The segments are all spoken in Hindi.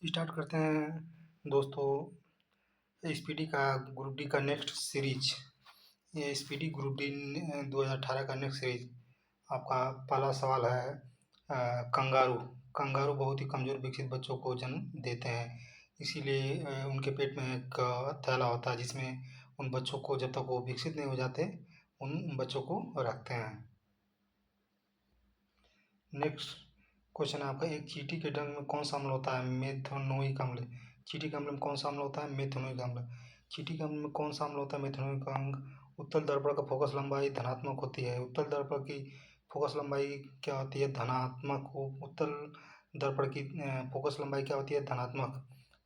स्टार्ट करते हैं दोस्तों। एसपीडी का ग्रुप डी का नेक्स्ट सीरीज। ये एसपीडी ग्रुप डी 2018 का नेक्स्ट सीरीज। आपका पहला सवाल है कंगारू। कंगारू बहुत ही कमज़ोर विकसित बच्चों को जन्म देते हैं, इसीलिए उनके पेट में एक थैला होता है जिसमें उन बच्चों को जब तक वो विकसित नहीं हो जाते उन बच्चों को रखते हैं। नेक्स्ट क्वेश्चन है आपका, एक चींटी के डंक में कौन सा अम्ल होता है? मेथनोइक अम्ल। चींटी के अम्ल में कौन सा अम्ल होता है? मेथनोइक अम्ल। चींटी के अम्ल में कौन सा अम्ल होता है? मेथनोइक अम्ल। उत्तल दर्पण का फोकस लंबाई धनात्मक होती है। उत्तल दर्पण की फोकस लंबाई क्या होती है? धनात्मक। उत्तल दर्पण की फोकस लंबाई क्या होती है? धनात्मक।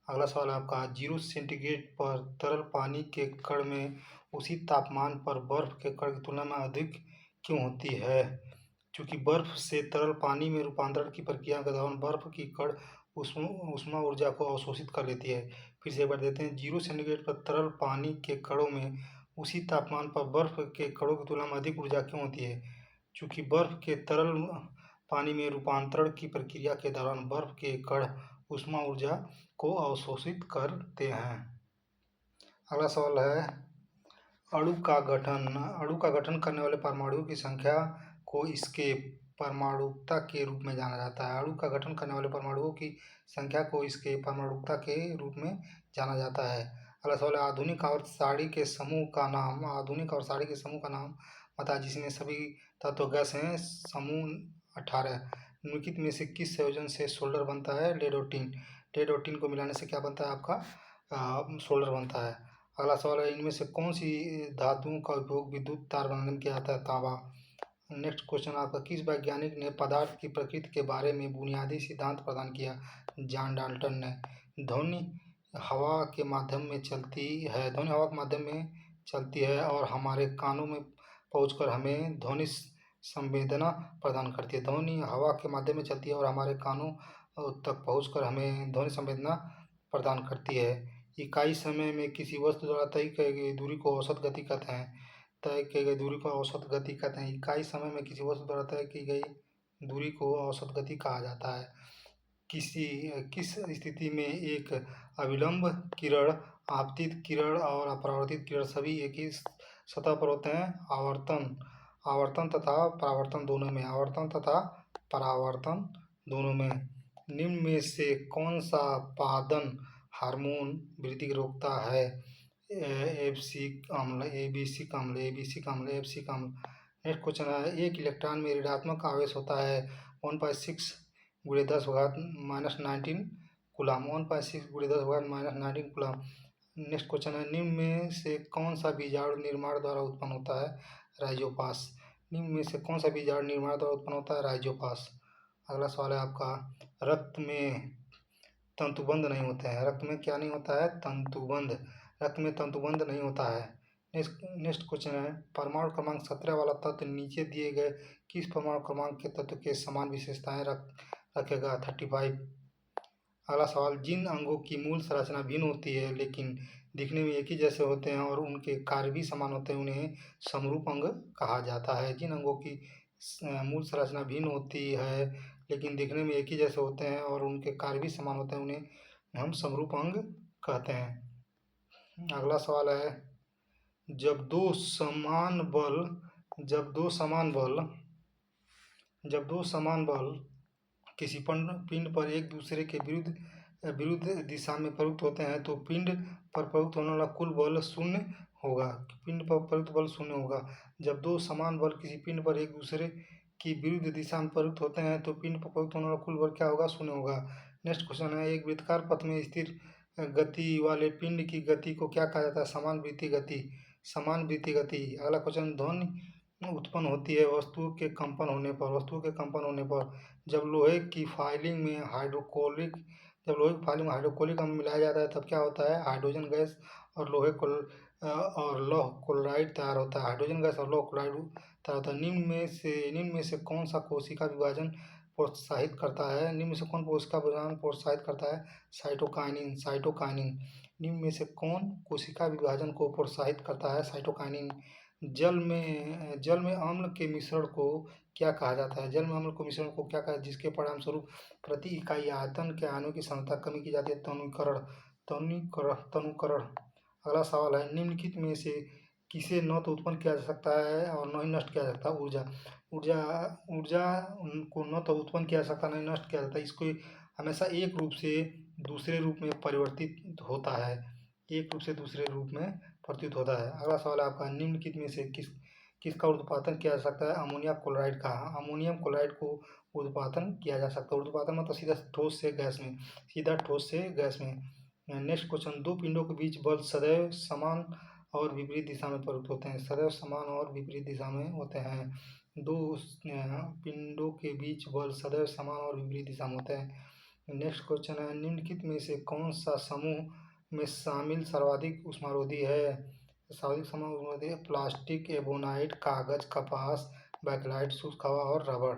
अगला सवाल है आपका, 0 सेंटीग्रेड पर तरल पानी के कण में उसी तापमान पर बर्फ के कण की तुलना में अधिक क्यों होती है? चूँकि बर्फ से तरल पानी में रूपांतरण की प्रक्रिया के दौरान बर्फ की कण ऊष्मा ऊर्जा को अवशोषित कर लेती है। फिर से एक बार देते हैं, 0 सेंटीग्रेड पर तरल पानी के कणों में उसी तापमान पर बर्फ के कणों की तुलना में अधिक ऊर्जा क्यों होती है? चूँकि बर्फ के तरल पानी में रूपांतरण की प्रक्रिया के दौरान बर्फ के कण ऊष्मा ऊर्जा को अवशोषित करते हैं। अगला सवाल है, अणु का गठन। अणु का गठन करने वाले परमाणुओं की संख्या को इसके परमाणुकता के रूप में जाना जाता है। अणु का गठन करने वाले परमाणुओं की संख्या को इसके परमाणुकता के रूप में जाना जाता है। अगला सवाल है, आधुनिक आवर्त सारणी के समूह का नाम। आधुनिक आवर्त सारणी के समूह का नाम बताएं जिसमें सभी तत्व गैस हैं। समूह 18। निम्नलिखित में से किस संयोजन से सोल्डर बनता है? लेड और टिन। लेड और टिन को मिलाने से क्या बनता है? आपका सोल्डर बनता है। अगला सवाल है, इनमें से कौन सी धातुओं का उपयोग विद्युत तार बनाने में किया जाता है? तांबा। नेक्स्ट क्वेश्चन आपका, किस वैज्ञानिक ने पदार्थ की प्रकृति के बारे में बुनियादी सिद्धांत प्रदान किया? जॉन डाल्टन ने। ध्वनि हवा के माध्यम में चलती है। ध्वनि हवा के माध्यम में चलती है और हमारे कानों में पहुंचकर हमें ध्वनि संवेदना प्रदान करती है। ध्वनि हवा के माध्यम में चलती है और हमारे कानों तक पहुंचकर हमें ध्वनि संवेदना प्रदान करती है। इकाई समय में किसी वस्तु द्वारा तय की गई दूरी को औसत गति कहते हैं। तय की गई दूरी को औसत गति कहते हैं। इकाई समय में किसी वस्तु द्वारा तय की गई दूरी को औसत गति कहा जाता है। किस स्थिति में एक अविलंब किरण, आपतित किरण और अपरावर्तित किरण सभी एक ही सतह पर होते हैं? आवर्तन तथा परावर्तन दोनों में। आवर्तन तथा परावर्तन दोनों में। निम्न में से कौन सा पादन हार्मोन वृद्धि रोकता है? एब्सिक अम्ल, एबिसिक अम्ल, एबिसिक अम्ल, एब्सिक अम्ल। नेक्स्ट क्वेश्चन है, एक इलेक्ट्रॉन में ऋणात्मक आवेश होता है 1.6 × 10⁻19 कूलम। 1.6 × 10⁻19 कूलम। नेक्स्ट क्वेश्चन है, निम्न में से कौन सा बीजाणु निर्माण द्वारा उत्पन्न होता है? राइजोपास। निम्न में से कौन सा बीजाणु निर्माण द्वारा उत्पन्न होता है? राइजोपास। अगला सवाल है आपका, रक्त में तंतुबंध नहीं होते हैं। रक्त में क्या नहीं होता है? तंतुबंध। रक्त में तंतुबंध नहीं होता है। नेक्स्ट क्वेश्चन है, परमाणु क्रमांक 17 वाला तत्व नीचे दिए गए किस परमाणु क्रमांक के तत्व के समान विशेषताएं रखेगा? 35। अगला सवाल, जिन अंगों की मूल संरचना भिन्न होती है लेकिन दिखने में एक ही जैसे होते हैं और उनके कार्य भी समान होते हैं उन्हें समरूप अंग कहा जाता है। जिन अंगों की मूल संरचना भिन्न होती है लेकिन दिखने में एक ही जैसे होते हैं और उनके कार्य भी समान होते हैं उन्हें हम समरूप अंग कहते हैं। अगला सवाल है, जब दो समान बल किसी पिंड पर एक दूसरे के विरुद्ध दिशा में प्रयुक्त होते हैं तो पिंड पर प्रयुक्त होने वाला कुल बल शून्य होगा। पिंड पर प्रयुक्त बल शून्य होगा। जब दो समान बल किसी पिंड पर एक दूसरे की विरुद्ध दिशा में प्रयुक्त होते हैं तो पिंड पर प्रयुक्त होने वाला कुल बल क्या होगा? शून्य होगा। नेक्स्ट क्वेश्चन है, एक वृत्ताकार पथ में स्थिर गति वाले पिंड की गति को क्या कहा जाता है? समान वृत्तीय गति। समान वृत्तीय गति। अगला क्वेश्चन, ध्वनि उत्पन्न होती है वस्तु के कंपन होने पर। जब लोहे की फाइलिंग में हाइड्रोक्लोरिक अम्ल मिलाया जाता है तब क्या होता है? हाइड्रोजन गैस और लौह क्लोराइड तैयार होता है। हाइड्रोजन गैस और लौह क्लोराइड तैयार होता है। निम्न में से कौन सा कोशिका विभाजन प्रोत्साहित करता है? निम्न में से कौन कोशिका विभाजन प्रोत्साहित करता है? साइटोकाइनिन। निम्न में से कौन कोशिका विभाजन को प्रोत्साहित करता है? साइटोकाइनिन। जल में अम्ल के मिश्रण को क्या कहा जाता है? जल में अम्ल को मिश्रण को क्या कहा, जिसके परिणामस्वरूप प्रति इकाई आयतन के आयनों की सांद्रता कमी की जाती है? तनुकरण। तनुकरण। अगला सवाल है, निम्नलिखित में से किसे न तो उत्पन्न किया जा सकता है और न ही नष्ट किया जा सकता? ऊर्जा। ऊर्जा ऊर्जा को न तो उत्पन्न किया जा सकता न ही नष्ट किया जाता, इसको हमेशा एक रूप से दूसरे रूप में परिवर्तित होता है, एक रूप से दूसरे रूप में परिवर्तित होता है। अगला सवाल है आपका, निम्नलिखित में से किसका उत्पादन किया जा सकता है? अमोनिया क्लोराइड का। अमोनियम क्लोराइड को उत्पादन किया जा सकता है। उत्पादन मतलब सीधा ठोस से गैस में, सीधा ठोस से गैस में। नेक्स्ट क्वेश्चन, दो पिंडों के बीच बल सदैव समान और विपरीत दिशा में प्रयुक्त होते हैं? सदैव समान और विपरीत दिशा में होते हैं। दो पिंडों के बीच बल सदैव समान और विपरीत दिशा में होते हैं। नेक्स्ट क्वेश्चन है, निम्नलिखित में से कौन सा समूह में शामिल सर्वाधिक ऊष्मारोधी है? सर्वाधिक समूह प्लास्टिक, एबोनाइट, कागज, कपास, बैकलाइट, शुष्क हवा और रबड़।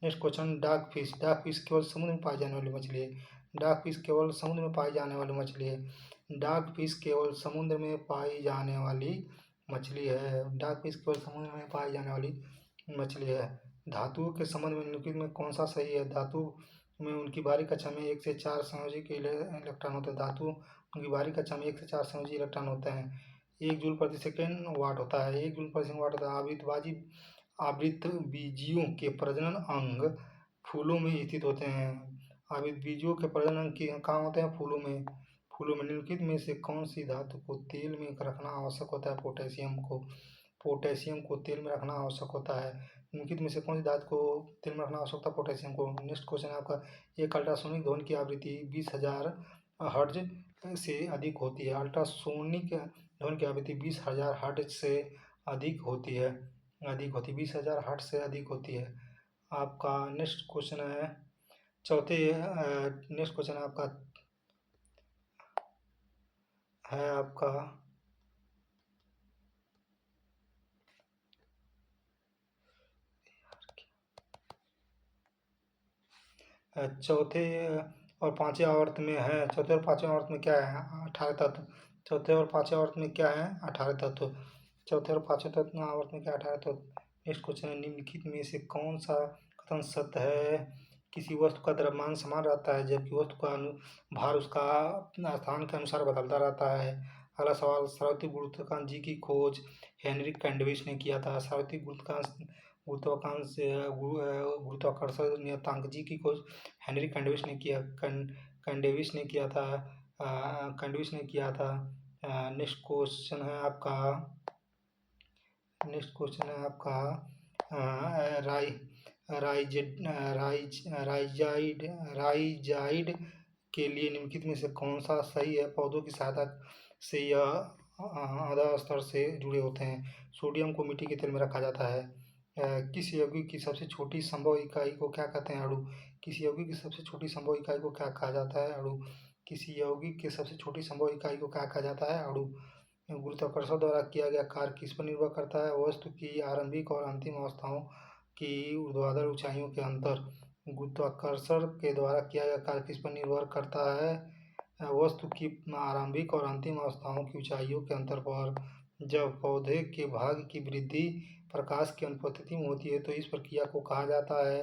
Next question, dark fish. Dark fish केवल समुद्र में पाई जाने वाली मछली है। डार्क फिश केवल समुद्र में पाई जाने वाली मछली है। डार्क फिश केवल समुद्र में पाई जाने वाली मछली है। डार्क फिश केवल समुद्र में पाई जाने वाली मछली है। धातुओं के संबंध में निम्नलिखित में कौन सा सही है? धातु में उनकी बाहरी कक्षा में 1 से 4 संयोजी के इलेक्ट्रॉन होते हैं। धातु उनकी बाहरी कक्षा में 1 से 4 संयोजी इलेक्ट्रॉन होते हैं। 1 जूल प्रति सेकेंड वाट होता है। 1 जूल प्रति सेकेंड वाट होता है। आवृतबीजियों के प्रजनन अंग फूलों में स्थित होते हैं। आवृतबीजियों के प्रजनन अंग कहाँ होते हैं? फूलों में। फूलों में। निम्नलिखित में से कौन सी धातु को तेल में रखना आवश्यक होता है? पोटेशियम को। पोटेशियम को तेल में रखना आवश्यक होता है। निम्नलिखित में से कौन सी धातु को तेल में रखना आवश्यक होता है? पोटेशियम को। नेक्स्ट क्वेश्चन है आपका, एक अल्ट्रासोनिक ध्वनि की आवृत्ति 20,000 हर्ट्ज से अधिक होती है। अल्ट्रासोनिक ध्वनि की आवृत्ति 20,000 हर्ट्ज से अधिक होती है। 20,000 हर्ट्ज से अधिक होती है। आपका नेक्स्ट क्वेश्चन है नेक्स्ट क्वेश्चन है आपका चौथे और पांचवें आवर्त में है। चौथे और पांचवें आवर्त में क्या है? 18 तत्व। चौथे और पांचवें आवर्त में क्या है? 18 तत्व। चौथे और पांचवें तत्व आवर्त में क्या 18 तत्व? नेक्स्ट क्वेश्चन है, निम्नलिखित में से कौन सा कथन सत्य है? किसी वस्तु का द्रव्यमान समान रहता है जबकि वस्तु का भार उसका स्थान के अनुसार बदलता रहता है। अगला सवाल, सार्वत्रिक गुरुत्वाकर्षण जी की खोज हेनरी कैंडिश ने किया था। सार्वत्रिक गुरुत्वाकर्षण नियतांक जी की खोज हेनरी कैंडिश ने किया कैंडिश ने किया था। नेक्स्ट क्वेश्चन है आपका राइजाइड के लिए निम्नलिखित में से कौन सा सही है? पौधों की सहायता से यह आधा स्तर से जुड़े होते हैं। सोडियम को मिट्टी के तेल में रखा जाता है। किस यौगिक की सबसे छोटी संभव इकाई को क्या कहते हैं? अणु। किसी यौगिक की सबसे छोटी संभव इकाई को क्या कहा जाता है? अणु। किसी यौगिक की सबसे छोटी संभव इकाई को क्या कहा जाता है? अणु। गुरुत्वाकर्षण द्वारा किया गया कार्य किस पर निर्भर करता है? वस्तु की आरंभिक और अंतिम अवस्थाओं की ऊर्ध्वाधर ऊंचाइयों के अंतर। गुरुत्वाकर्षण के द्वारा किया गया कार्य किस पर निर्भर करता है? वस्तु की आरंभिक और अंतिम अवस्थाओं की ऊंचाइयों के अंतर पर। जब पौधे के भाग की वृद्धि प्रकाश की अनुपस्थिति में होती है तो इस प्रक्रिया को कहा जाता है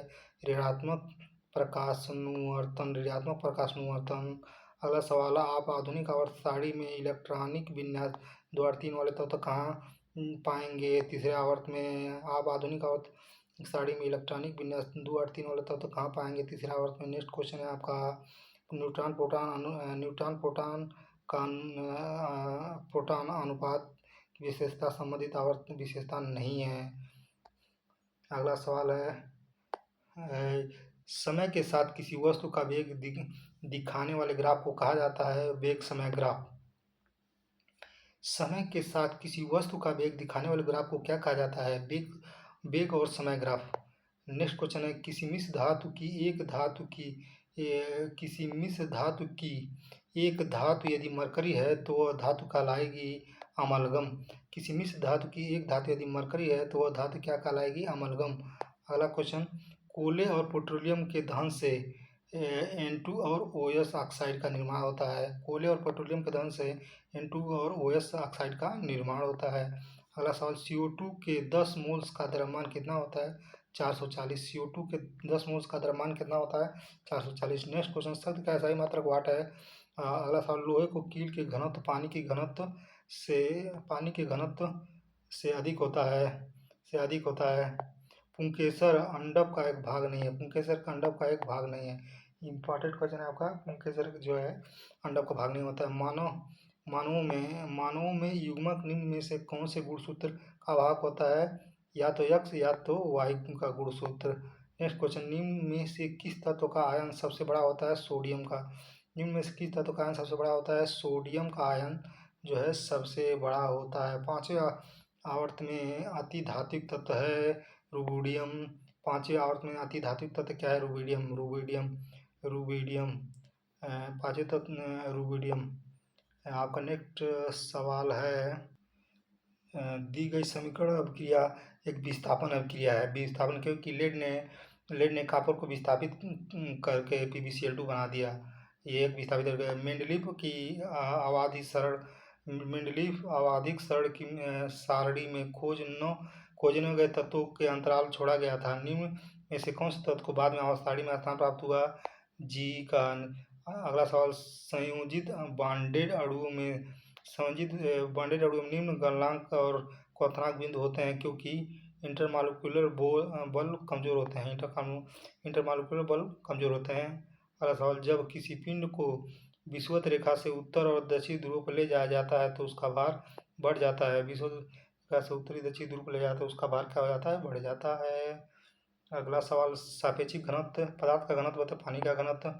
ऋणात्मक प्रकाशानुवर्तन। अगला सवाल, आप आधुनिक आवर्त सारणी में इलेक्ट्रॉनिक विन्यास 2 और 3 वाले तत्व कहाँ पाएंगे? तीसरे आवर्त में आप आधुनिक आवर्त सारणी में इलेक्ट्रॉनिक विन्यास 2 और 3 वाले तत्व कहाँ पाएंगे? तीसरे आवर्त में। नेक्स्ट क्वेश्चन है आपका, न्यूट्रॉन प्रोटॉन का प्रोटॉन अनुपात की विशेषता संबंधित आवर्त विशेषता नहीं है। अगला सवाल है, समय के साथ किसी वस्तु का वेग दिखाने वाले ग्राफ को कहा जाता है वेग समय ग्राफ। समय के साथ किसी वस्तु का वेग दिखाने वाले ग्राफ को क्या कहा जाता है? वेग और समय ग्राफ। नेक्स्ट क्वेश्चन है, किसी मिश्र धातु की एक धातु यदि मरकरी है तो वह धातु कहलाएगी अमलगम। किसी मिश्र धातु की एक धातु यदि मरकरी है तो वह धातु क्या कहलाएगी? अमलगम। अगला क्वेश्चन, कोयले और पेट्रोलियम के दहन से N2 और OS ऑक्साइड का निर्माण होता है। कोयले और पेट्रोलियम के दहन से N2 और OS ऑक्साइड का निर्माण होता है। अगला सवाल, CO2 के 10 मोल्स का द्रव्यमान कितना होता है? 440। CO2 के 10 मोल्स का द्रव्यमान कितना होता है? 440। नेक्स्ट क्वेश्चन, शक्ति का SI मात्रक वाट है। अगला सवाल, लोहे को कील के घनत्व पानी के घनत्व से अधिक होता है। पुंकेसर अंडक का एक भाग नहीं है। पुंकेसर का अंडक का एक भाग नहीं है। इंपॉर्टेंट क्वेश्चन है आपका। पुंकेसर जो है अंडक का भाग नहीं होता है। मानवों में युग्मक निम्न में से कौन से गुणसूत्र का भाग होता है? या तो X या तो Y का गुणसूत्र। नेक्स्ट क्वेश्चन, निम्न में से किस तत्व का आयन सबसे बड़ा होता है? सोडियम का। निम्न में से किस तत्व का आयन सबसे बड़ा होता है? सोडियम का आयन जो है सबसे बड़ा होता है। पांचवें आवर्त में अति धात्विक तत्व है रुबिडियम। पांचवें आवर्त में अति धात्विक तत्व क्या है? रुबिडियम। पांचवें तत्व रुबिडियम। आपका नेक्स्ट सवाल है, दी गई समीकरण अभिक्रिया एक विस्थापन अभिक्रिया है। विस्थापन क्योंकि लेड ने कॉपर को विस्थापित करके PbCl2 बना दिया। ये एक विस्थापित अभिक्रिया। मेंडलीफ आवधिक सरण की सारणी में खोजने गए तत्वों के अंतराल छोड़ा गया था। निम्न में से कौन से तत्व को बाद में आवर्त सारणी में स्थान प्राप्त हुआ? G का। अगला सवाल, संयोजित बॉन्डेड अणुओं में निम्न गलनांक और क्वथनांक बिंदु होते हैं क्योंकि इंटरमॉलिक्यूलर बल कमजोर होते हैं। इंटरमॉलिक्यूलर बल कमजोर होते हैं। अगला सवाल, जब किसी पिंड को विषुवत रेखा से उत्तर और दक्षिण ध्रुव पर ले जाया जाता है तो उसका भार बढ़ जाता है। विषुवत रेखा से उत्तरी दक्षिण ध्रुव पर ले जाता है तो उसका भार क्या हो जाता है? बढ़ जाता है। अगला सवाल, सापेक्षिक घनत्व। पदार्थ का घनत्व होता है पानी का घनत्व।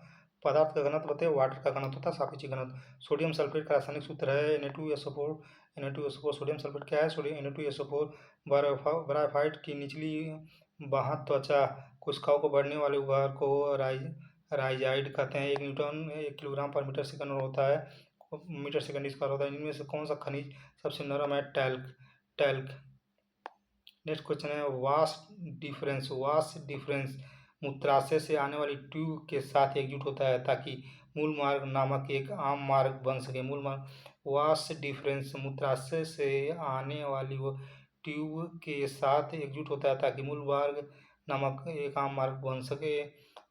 पदार्थ का घनत्व होता है वाटर का घनत्व होता है सापेक्षिक घनत्व। सोडियम सल्फेट का रासायनिक सूत्र है Na2SO4। सोडियम सल्फेट क्या है? Na2SO4। ब्रायोफाइट की निचली बाह्य त्वचा कोशिकाओं को बढ़ने वाले उभार को राइजाइड कहते हैं। 1 न्यूटन 1 किलोग्राम पर मीटर सेकंड होता है। मीटर सेकंड स्क्वायर होता है। इनमें से कौन सा खनिज सबसे नरम है? टैल्क। नेक्स्ट क्वेश्चन है, वास डिफरेंस मूत्राशय से आने वाली ट्यूब के साथ एकजुट होता है ताकि मूल मार्ग नामक एक आम मार्ग बन सके। वास डिफरेंस मूत्राशय से आने वाली वो ट्यूब के साथ एकजुट होता है ताकि मूल मार्ग नामक एक आम मार्ग बन सके।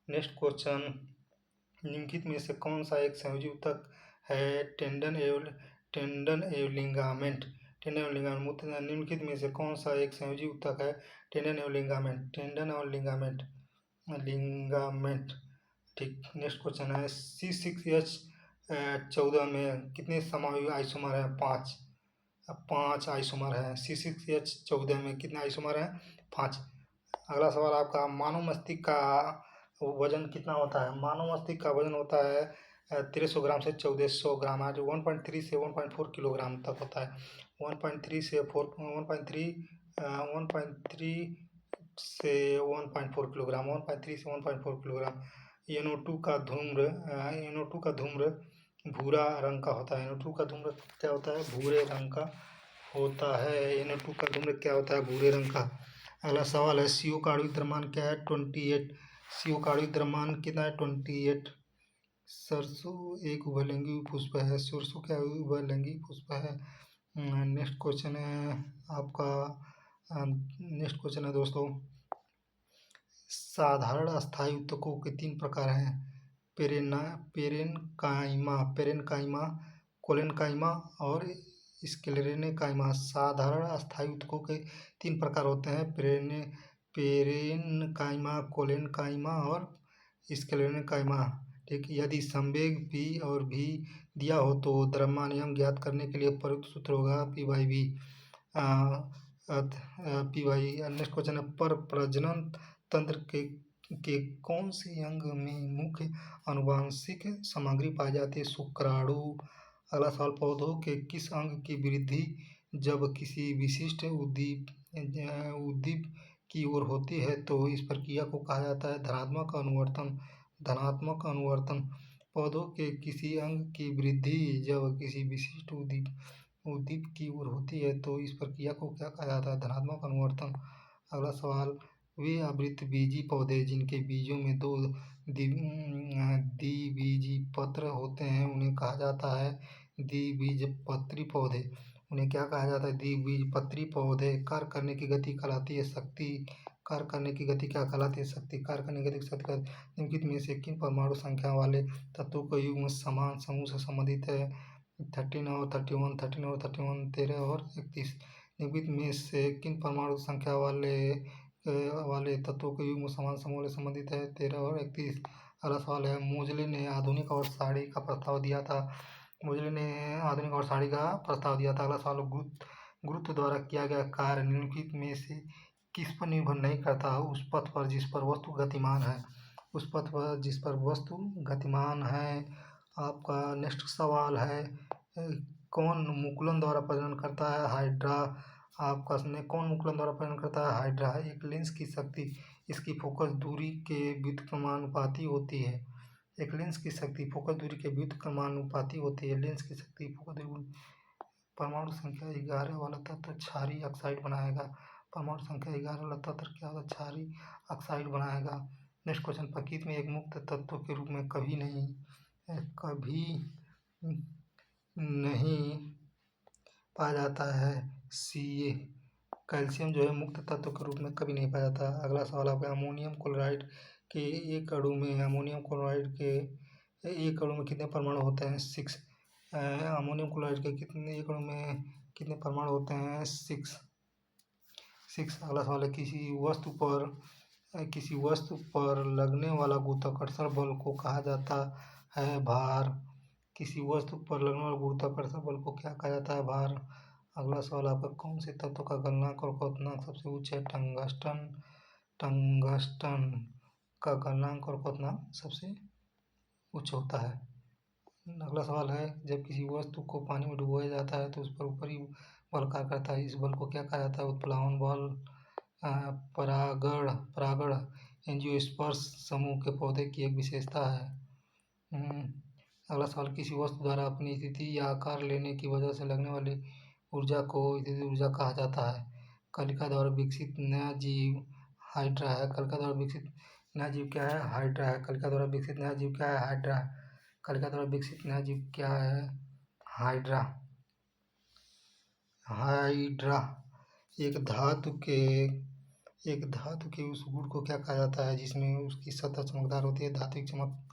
नेक्स्ट क्वेश्चन, निम्नलिखित में से कौन सा एक संयोजी ऊतक है? टेंडन एवं लिगामेंट। निम्नलिखित में से कौन सा एक संयोजी ऊतक है? टेंडन एवं लिगामेंट। ठीक। नेक्स्ट क्वेश्चन है, C6H14 में कितने समायोगी आइसोमर हैं? 5 आइसोमर हैं। C6H14 में कितने आइसोमर हैं? 5। अगला सवाल आपका, मानव मस्तिष्क का वजन कितना होता है? मानव मस्तिष्क का वजन होता है 1300 ग्राम से 1400 ग्राम है, जो 1.3 से 1.4 किलोग्राम तक होता है। 1.3 से 1.4 किलोग्राम। NO2 का धूम्र भूरा रंग का होता है। NO2 का धूम्र क्या होता है? भूरे रंग का होता है। NO2 का धूम्र क्या होता है? भूरे रंग का। अगला सवाल है, CO का आणविक द्रव्यमान क्या है? 28। CO का आणविक द्रव्यमान कितना है? 28। सरसों एक उभयलिंगी पुष्प है। सरसों क्या उभयलिंगी पुष्प है? नेक्स्ट क्वेश्चन है आपका। नेक्स्ट क्वेश्चन है दोस्तों, साधारण अस्थायी ऊतकों के 3 प्रकार हैं। पेरेनकाइमा, कोलेनकाइमा और स्क्लेरेनकाइमा। साधारण अस्थायी ऊतकों के 3 प्रकार होते हैं, पेरेनकाइमा, कोलेनकाइमा और स्क्लेरेनकाइमा। ठीक। यदि संवेग P और V दिया हो तो द्रव्यमान M ज्ञात करने के लिए प्रयुक्त सूत्र होगा P/V। नेक्स्ट क्वेश्चन है, पर प्रजनन तंत्र के कौन से अंग में मुख्य आनुवांशिक सामग्री पाई जाती है? शुक्राणु। अगला सवाल, पौधों के किस अंग की वृद्धि जब किसी विशिष्ट उद्दीप की ओर होती है तो इस प्रक्रिया को कहा जाता है? धनात्मक अनुवर्तन। पौधों के किसी अंग की वृद्धि जब किसी विशिष्ट उद्दीप की ओर होती है तो इस प्रक्रिया को क्या कहा जाता है? धनात्मक अनुवर्तन। अगला सवाल, वे आवृतबीजी पौधे जिनके बीजों में 2 द्विबीजपत्र होते हैं उन्हें कहा जाता है द्विबीजपत्री पौधे। उन्हें क्या कहा जाता है? द्विबीजपत्री पौधे। कार्य करने की गति कहलाती है शक्ति कार्य करने की गति क्या कहलाती है? शक्ति। कार्य करने की गति की शक्ति का निम्नलिखित में से किन परमाणु संख्या वाले तत्वों का युग्म समान समूह से संबंधित है? 13 और 31, 13 और 31, 13 और 31। निम्नलिखित में से किन परमाणु संख्या वाले तत्वों के युग्म समान समूह से संबंधित है? 13 और 31। अगला सवाल है, मोजले ने आधुनिक और साड़ी का प्रस्ताव दिया था। मोजले ने आधुनिक और साड़ी का प्रस्ताव दिया था। अगला सवाल, गुरुत्व द्वारा किया गया कार्य निम्नलिखित में से किस पर निर्भर नहीं करता? उस पथ पर जिस पर वस्तु गतिमान है। उस पथ पर जिस पर वस्तु गतिमान है। आपका नेक्स्ट सवाल है, कौन मुकुलन द्वारा प्रजनन करता है? हाइड्रा। आपका कौन मुकुलन द्वारा प्रजनन करता है? हाइड्रा। एक लेंस की शक्ति इसकी फोकस दूरी के व्युत्क्रमानुपाती होती है। एक लेंस की शक्ति फोकस दूरी के व्युत्क्रमानुपाती होती है। लेंस की शक्ति फोकस दूरी। परमाणु संख्या 11 वाला तत्व क्षारीय ऑक्साइड बनाएगा। परमाणु संख्या 11 वाला तत्व क्या होगा? क्षारीय ऑक्साइड बनाएगा। नेक्स्ट क्वेश्चन, प्रकृति में एक मुक्त तत्व के रूप में कभी नहीं पाया जाता है। Ca। कैल्शियम जो है मुक्त तत्व के रूप में कभी नहीं पाया जाता। अगला सवाल आपका, अमोनियम क्लोराइड के एक अणु में कितने परमाणु होते हैं? 6। अमोनियम क्लोराइड के एक अणु में कितने परमाणु होते हैं? 6। अगला सवाल है, किसी वस्तु पर लगने वाला गुरुत्वाकर्षण बल को कहा जाता है? भार। किसी वस्तु पर लगने वाले गुरुत्वाकर्षण बल को क्या कहा जाता है? भार। अगला सवाल आपका, कौन से तत्व का गलनांक और क्वथनांक सबसे उच्च है? टंगस्टन का गलनांक और क्वथनांक सबसे उच्च होता है। अगला सवाल है, जब किसी वस्तु को पानी में डुबोया जाता है तो उस पर ऊपरी बल कार्य करता है। इस बल को क्या कहा जाता है? उत्प्लावन बल। परागण एंजियोस्पर्म समूह के पौधे की एक विशेषता है। अगला सवाल, किसी वस्तु द्वारा अपनी स्थिति या आकार लेने की वजह से लगने वाली ऊर्जा को स्थिति ऊर्जा कहा जाता है। कलिका द्वारा विकसित नया जीव हाइड्रा है। कलिका द्वारा विकसित नया जीव क्या है? हाइड्रा है। कलिका द्वारा विकसित नया जीव क्या है? हाइड्रा। कलिका द्वारा विकसित नया जीव क्या है? हाइड्रा। एक धातु के उस गुण को क्या कहा जाता है जिसमें उसकी सतह चमकदार होती है? धात्विक चमक।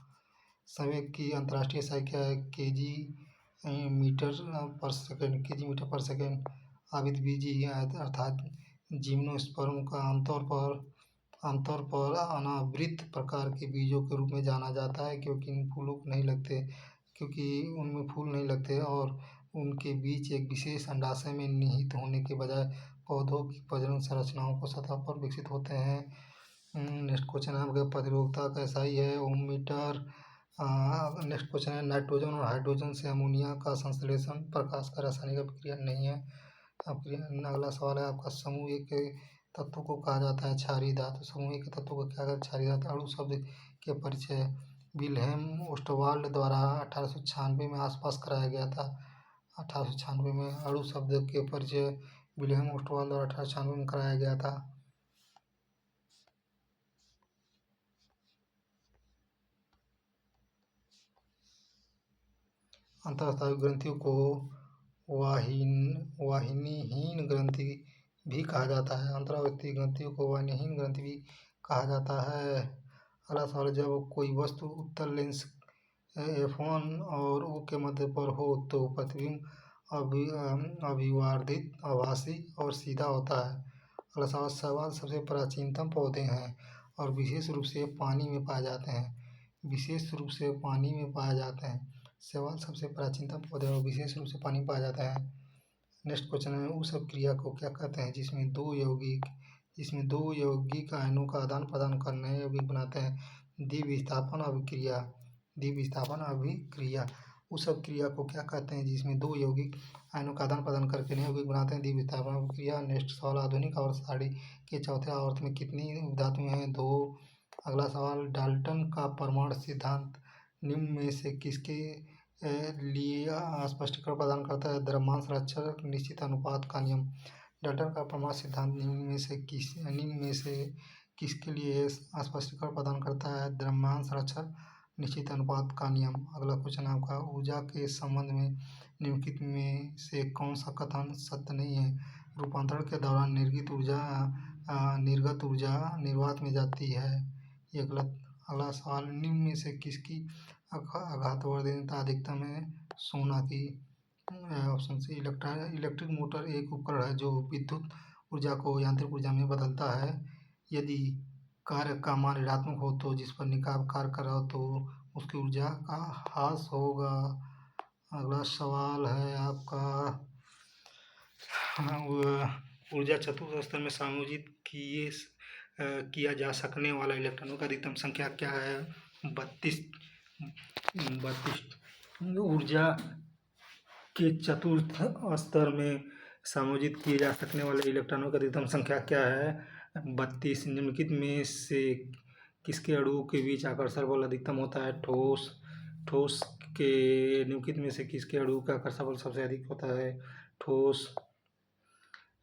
समय की अंतर्राष्ट्रीय इकाई क्या है? केजी मीटर पर सेकेंड। आवित बीजी अर्थात जिम्नोस्पर्म का आमतौर पर अनावृत प्रकार के बीजों के रूप में जाना जाता है क्योंकि उनमें फूल नहीं लगते और उनके बीज एक विशेष अंडाशय में निहित होने के बजाय पौधों की प्रजनन संरचनाओं को सतह पर विकसित होते हैं। नेक्स्ट क्वेश्चन है आपका, प्रतिरोधकता कैसा ही है? ओम मीटर। नेक्स्ट क्वेश्चन है, नाइट्रोजन और हाइड्रोजन से अमोनिया का संश्लेषण प्रकाश का रासायनिक अभिक्रिया नहीं है। अगला सवाल है आपका, समूह एक तत्व को कहा जाता है क्षारीय धातु। समूह एक तत्व को क्या कहते हैं? क्षारीय धातु। अणु शब्द के परिचय विल्हेम ओस्टवाल्ड द्वारा 1896 में आसपास कराया गया था। 1896 में अणु शब्द के परिचय विल्हेम ओस्टवाल्ड द्वारा 1896 में कराया गया था। अंतःस्रावी ग्रंथियों को वाहिनीहीन ग्रंथि भी कहा जाता है। अंतःस्रावी ग्रंथियों को वाहिनीहीन ग्रंथि भी कहा जाता है। अगला सवाल, जब कोई वस्तु उत्तल लेंस F1 और O के मध्य पर हो तो प्रतिबिंब अभिवार्धित, आभासी और सीधा होता है। अगला सवाल, शैवाल सबसे प्राचीनतम पौधे हैं और विशेष रूप से पानी में पाए जाते हैं। शैवाल सबसे प्राचीनतम पौधे और विशेष रूप से पानी में पाए जाते हैं। नेक्स्ट क्वेश्चन है, उस अभिक्रिया को क्या कहते हैं जिसमें दो यौगिक आयनों का आदान प्रदान कर नए यौगिक बनाते हैं? द्विविस्थापन अभिक्रिया। उस अभिक्रिया को क्या कहते हैं जिसमें दो यौगिक आयनों का आदान प्रदान करके नए यौगिक बनाते हैं? द्विविस्थापन अभिक्रिया। नेक्स्ट सवाल, आधुनिक और साड़ी के चौथे आवर्त में कितनी धातुएं हैं? 2। अगला सवाल, डाल्टन का परमाणु सिद्धांत निम्न में से किसके लिए स्पष्टीकरण प्रदान करता है? द्रव्यमान संरक्षण निश्चित अनुपात का नियम। डाल्टन का परमाणु सिद्धांत निम्न में से किसके लिए स्पष्टीकरण प्रदान करता है? द्रव्यमान संरक्षण निश्चित अनुपात का नियम। अगला क्वेश्चन आपका, ऊर्जा के संबंध में निम्नलिखित में से कौन सा कथन सत्य नहीं है? रूपांतरण के दौरान निर्गत ऊर्जा निर्गत ऊर्जा निर्वात में जाती है, ये गलत। अगला सवाल, निम्न में से किसकी आघातवर्धनीयता अधिकतम है? सोना की। ऑप्शन सी इलेक्ट्रिक मोटर एक उपकरण है जो विद्युत ऊर्जा को यांत्रिक ऊर्जा में बदलता है। यदि कार्य का मान ऋणात्मक हो तो जिस पर निकाय कार्य कर रहा हो तो उसकी ऊर्जा का ह्रास होगा। अगला सवाल है आपका, ऊर्जा चतुर्थ स्तर में समायोजित किया जा सकने वाला इलेक्ट्रॉनों का अधिकतम संख्या क्या है? 32। ऊर्जा के चतुर्थ स्तर में समायोजित किए जा सकने वाले इलेक्ट्रॉनों की अधिकतम संख्या क्या है? 32। निम्नलिखित में से किसके अणुओं के बीच आकर्षण बल अधिकतम होता है? ठोस के निम्नलिखित में से किसके अणु का आकर्षण बल सबसे अधिक होता है? ठोस।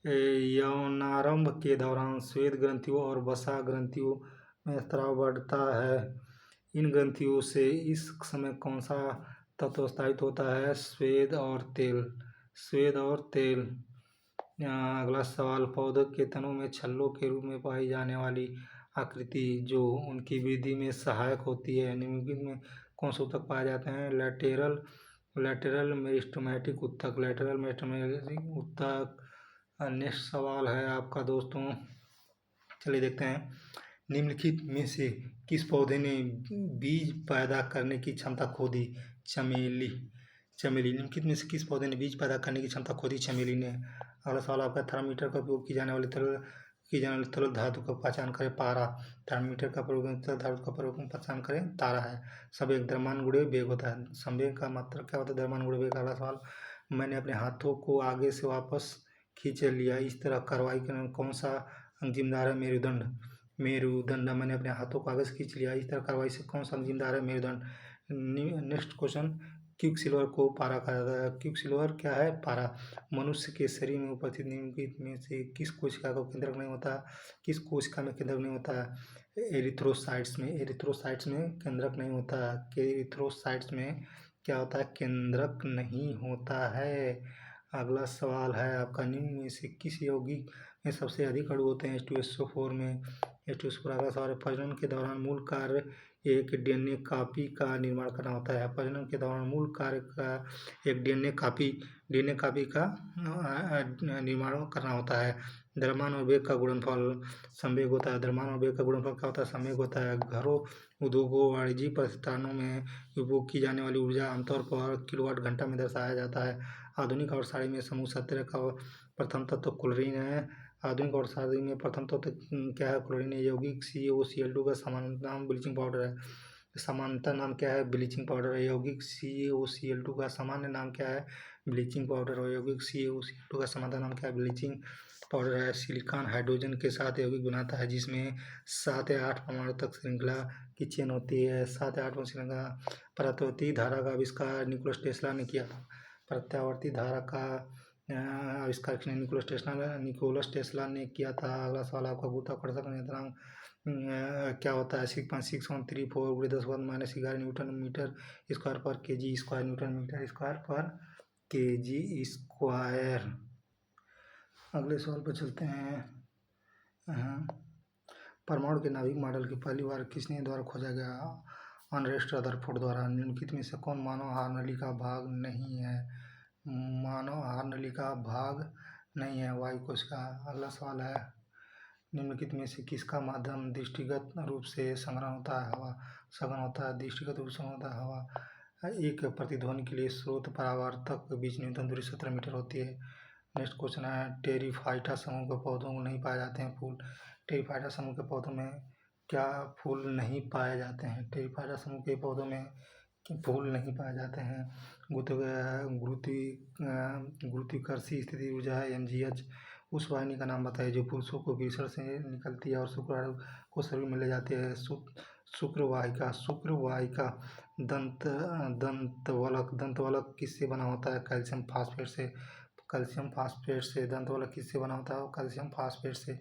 यौनारंभ के दौरान श्वेत ग्रंथियों और वसा ग्रंथियों में स्राव बढ़ता है। इन ग्रंथियों से इस समय कौन सा तत्व स्रावित होता है? स्वेद और तेल। अगला सवाल, पौधों के तनों में छल्लों के रूप में पाई जाने वाली आकृति जो उनकी वृद्धि में सहायक होती है, निम्नलिखित में कौन से ऊतक पाए जाते हैं? लैटेरल मेरिस्टेमेटिक ऊतक। नेक्स्ट सवाल है आपका दोस्तों, चलिए देखते हैं। निम्नलिखित में से किस पौधे ने बीज पैदा करने की क्षमता खो दी? चमेली। निम्नलिखित में से किस पौधे ने बीज पैदा करने की क्षमता खो दी? चमेली ने। अगला सवाल आपका, थर्मामीटर का उपयोग की जाने वाली तरल धातु का पहचान करें? पारा। थर्मामीटर का प्रयोग धातु का प्रयोग पहचान करें? तारा है। संवेग द्रव्यमान गुणे वेग होता है। संवेग का मात्रक क्या होता है? द्रव्यमान गुणे वेग। अगला सवाल, मैंने अपने हाथों को आगे से वापस खींच लिया, इस तरह कार्रवाई करने में कौन सा अंग जिम्मेदार है? मेरुदंड। मैंने अपने हाथों को आगे से खींच लिया, इस तरह कार्रवाई से कौन सा अंग जिम्मेदार है? मेरुदंड। नेक्स्ट क्वेश्चन, क्विकसिल्वर को पारा कहा जाता है। क्विकसिल्वर क्या है? पारा। मनुष्य के शरीर में उपस्थित निम्नलिखित में से किस कोशिका का केंद्रक नहीं होता? किस कोशिका में केंद्रक नहीं होता? एरिथ्रोसाइट्स में केंद्रक नहीं होता। एरिथ्रोसाइट्स में क्या होता है? केंद्रक नहीं होता है। अगला सवाल है आपका, निम्न में से किस यौगिक में सबसे अधिक अणु होते हैं? H2SO4 में। H2SO4। अगला सवाल है, प्रजनन के दौरान मूल कार्य एक डीएनए कॉपी का निर्माण करना होता है। प्रजनन के दौरान मूल कार्य का एक डीएनए कॉपी का निर्माण करना होता है। द्रव्यमान और वेग का गुणनफल संवेग होता है। द्रव्यमान और वेग का गुणनफल क्या होता है? संवेग होता है। घरों, उद्योगों, वाणिज्यिक प्रतिष्ठानों में उपयोग की जाने वाली ऊर्जा आमतौर पर किलोवाट घंटा में दर्शाया जाता है। आधुनिक और सारणी में समूह 17 का प्रथम तत्व क्लोरीन है। आधुनिक और सारणी में प्रथम तत्व क्या है? क्लोरीन है। यौगिक CaOCl2 का सामान्य नाम ब्लीचिंग पाउडर है। समानता नाम क्या है? ब्लीचिंग पाउडर है। यौगिक CaOCl2 का सामान्य नाम क्या है? Bleaching powder. और यौगिक CaOCl2 का समानता नाम क्या है? ब्लीचिंग पाउडर है। सिलिकॉन हाइड्रोजन के साथ यौगिक बनाता है जिसमें 7 या 8 परमाणु तक श्रृंखला की चेन होती है। 7 या 8 श्रृंखला। प्रत्यावर्ती धारा का आविष्कार निकोलस टेस्ला ने किया था। प्रत्यावर्ती धारा का आविष्कार निकोलस टेस्ला ने किया था। अगला सवाल आपका, गुरुत्वाकर्षण नियंत्रक क्या होता है? 6.6134 × 10⁻11 newton metre square per KG square, newton metre square per KG square. अगले सवाल पर चलते हैं। परमाणु के नाभिक मॉडल की पहली बार किसने द्वारा खोजा गया? अर्नेस्ट रदरफोर्ड द्वारा। निम्नलिखित में से कौन मानव आहार नली का भाग नहीं है? मानव आहार नली का भाग नहीं है वायु कोशिका। अगला सवाल है, निम्नलिखित में से किसका माध्यम दृष्टिगत रूप से संग्रहण होता है? हवा। सघन होता है। दृष्टिगत रूप से होता है हवा। एक प्रतिध्वनि के लिए स्रोत परावर्तक के बीच न्यूनतम दूरी 17 मीटर होती है। नेक्स्ट क्वेश्चन है, टेरिफाइटा समूह के पौधों में नहीं पाए जाते हैं फूल। टेरिफाइटा समूह के पौधों में क्या फूल नहीं पाए जाते हैं? टेरिफाइटा समूह के पौधों में फूल नहीं पाए जाते हैं। गुरुत्वाकर्षी स्थिति ऊर्जा है MgH। उस वाहिनी का नाम बताइए जो पुरुषों को वृषण से निकलती है और शुक्राणु को शरीर में ले जाती है। शुक्रवाहिका। दंतवलक किससे बना होता है? कैल्शियम फास्फेट से। दंतवलक किससे बना होता है? कैल्शियम फास्फेट से।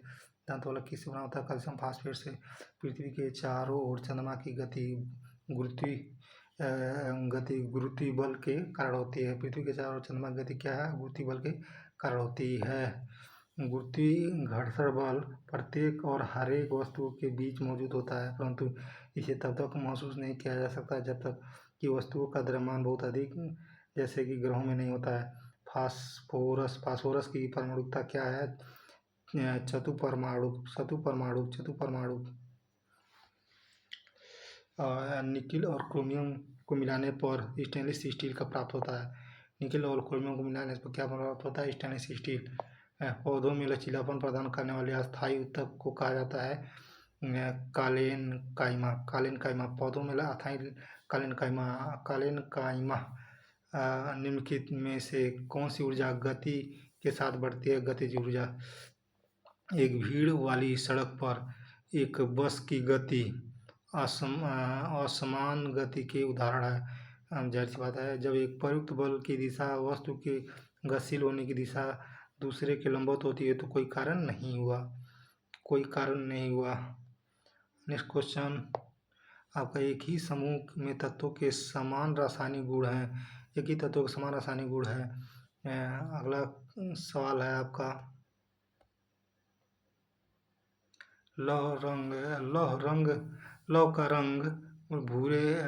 दंतवलक किससे बना होता है? कैल्शियम फास्फेट से। पृथ्वी के चारों ओर चंद्रमा की गति गुरुत्वीय बल के कारण होती है। पृथ्वी के चारों ओर चंद्रमा की गति क्या है? गुरुत्वीय बल के कारण होती है। गुरुत्वीय घर्षण बल प्रत्येक और हर एक वस्तु के बीच मौजूद होता है, परंतु इसे तब तक महसूस नहीं किया जा सकता जब तक कि वस्तुओं का द्रव्यमान बहुत अधिक, जैसे कि ग्रहों में, नहीं होता है। फास्फोरस की परमाणुकता क्या है? चतुपरमाणु। निकिल और क्रोमियम को मिलाने पर स्टेनलेस स्टील का प्राप्त होता है। निकिल और क्रोमियम को मिलाने पर क्या प्राप्त होता है? Stainless steel. पौधों में लचीलापन प्रदान करने वाले अस्थायी ऊतक को कहा जाता है कालेनकाइमा। पौधों में अस्थायी कालेनकाइमा निम्नलिखित में से कौन सी ऊर्जा गति के साथ बढ़ती है? गतिज ऊर्जा। एक भीड़ वाली सड़क पर एक बस की गति असमान गति के उदाहरण है। जाहिर सी बात है, जब एक प्रयुक्त बल की दिशा वस्तु के गतिशील होने की दिशा दूसरे के लंबवत होती है तो कोई कारण नहीं हुआ। नेक्स्ट क्वेश्चन, आपका एक ही समूह में तत्वों के समान रासायनिक गुण हैं। एक ही तत्वों के समान रासायनिक गुण है। अगला सवाल है आपका, लौह का रंग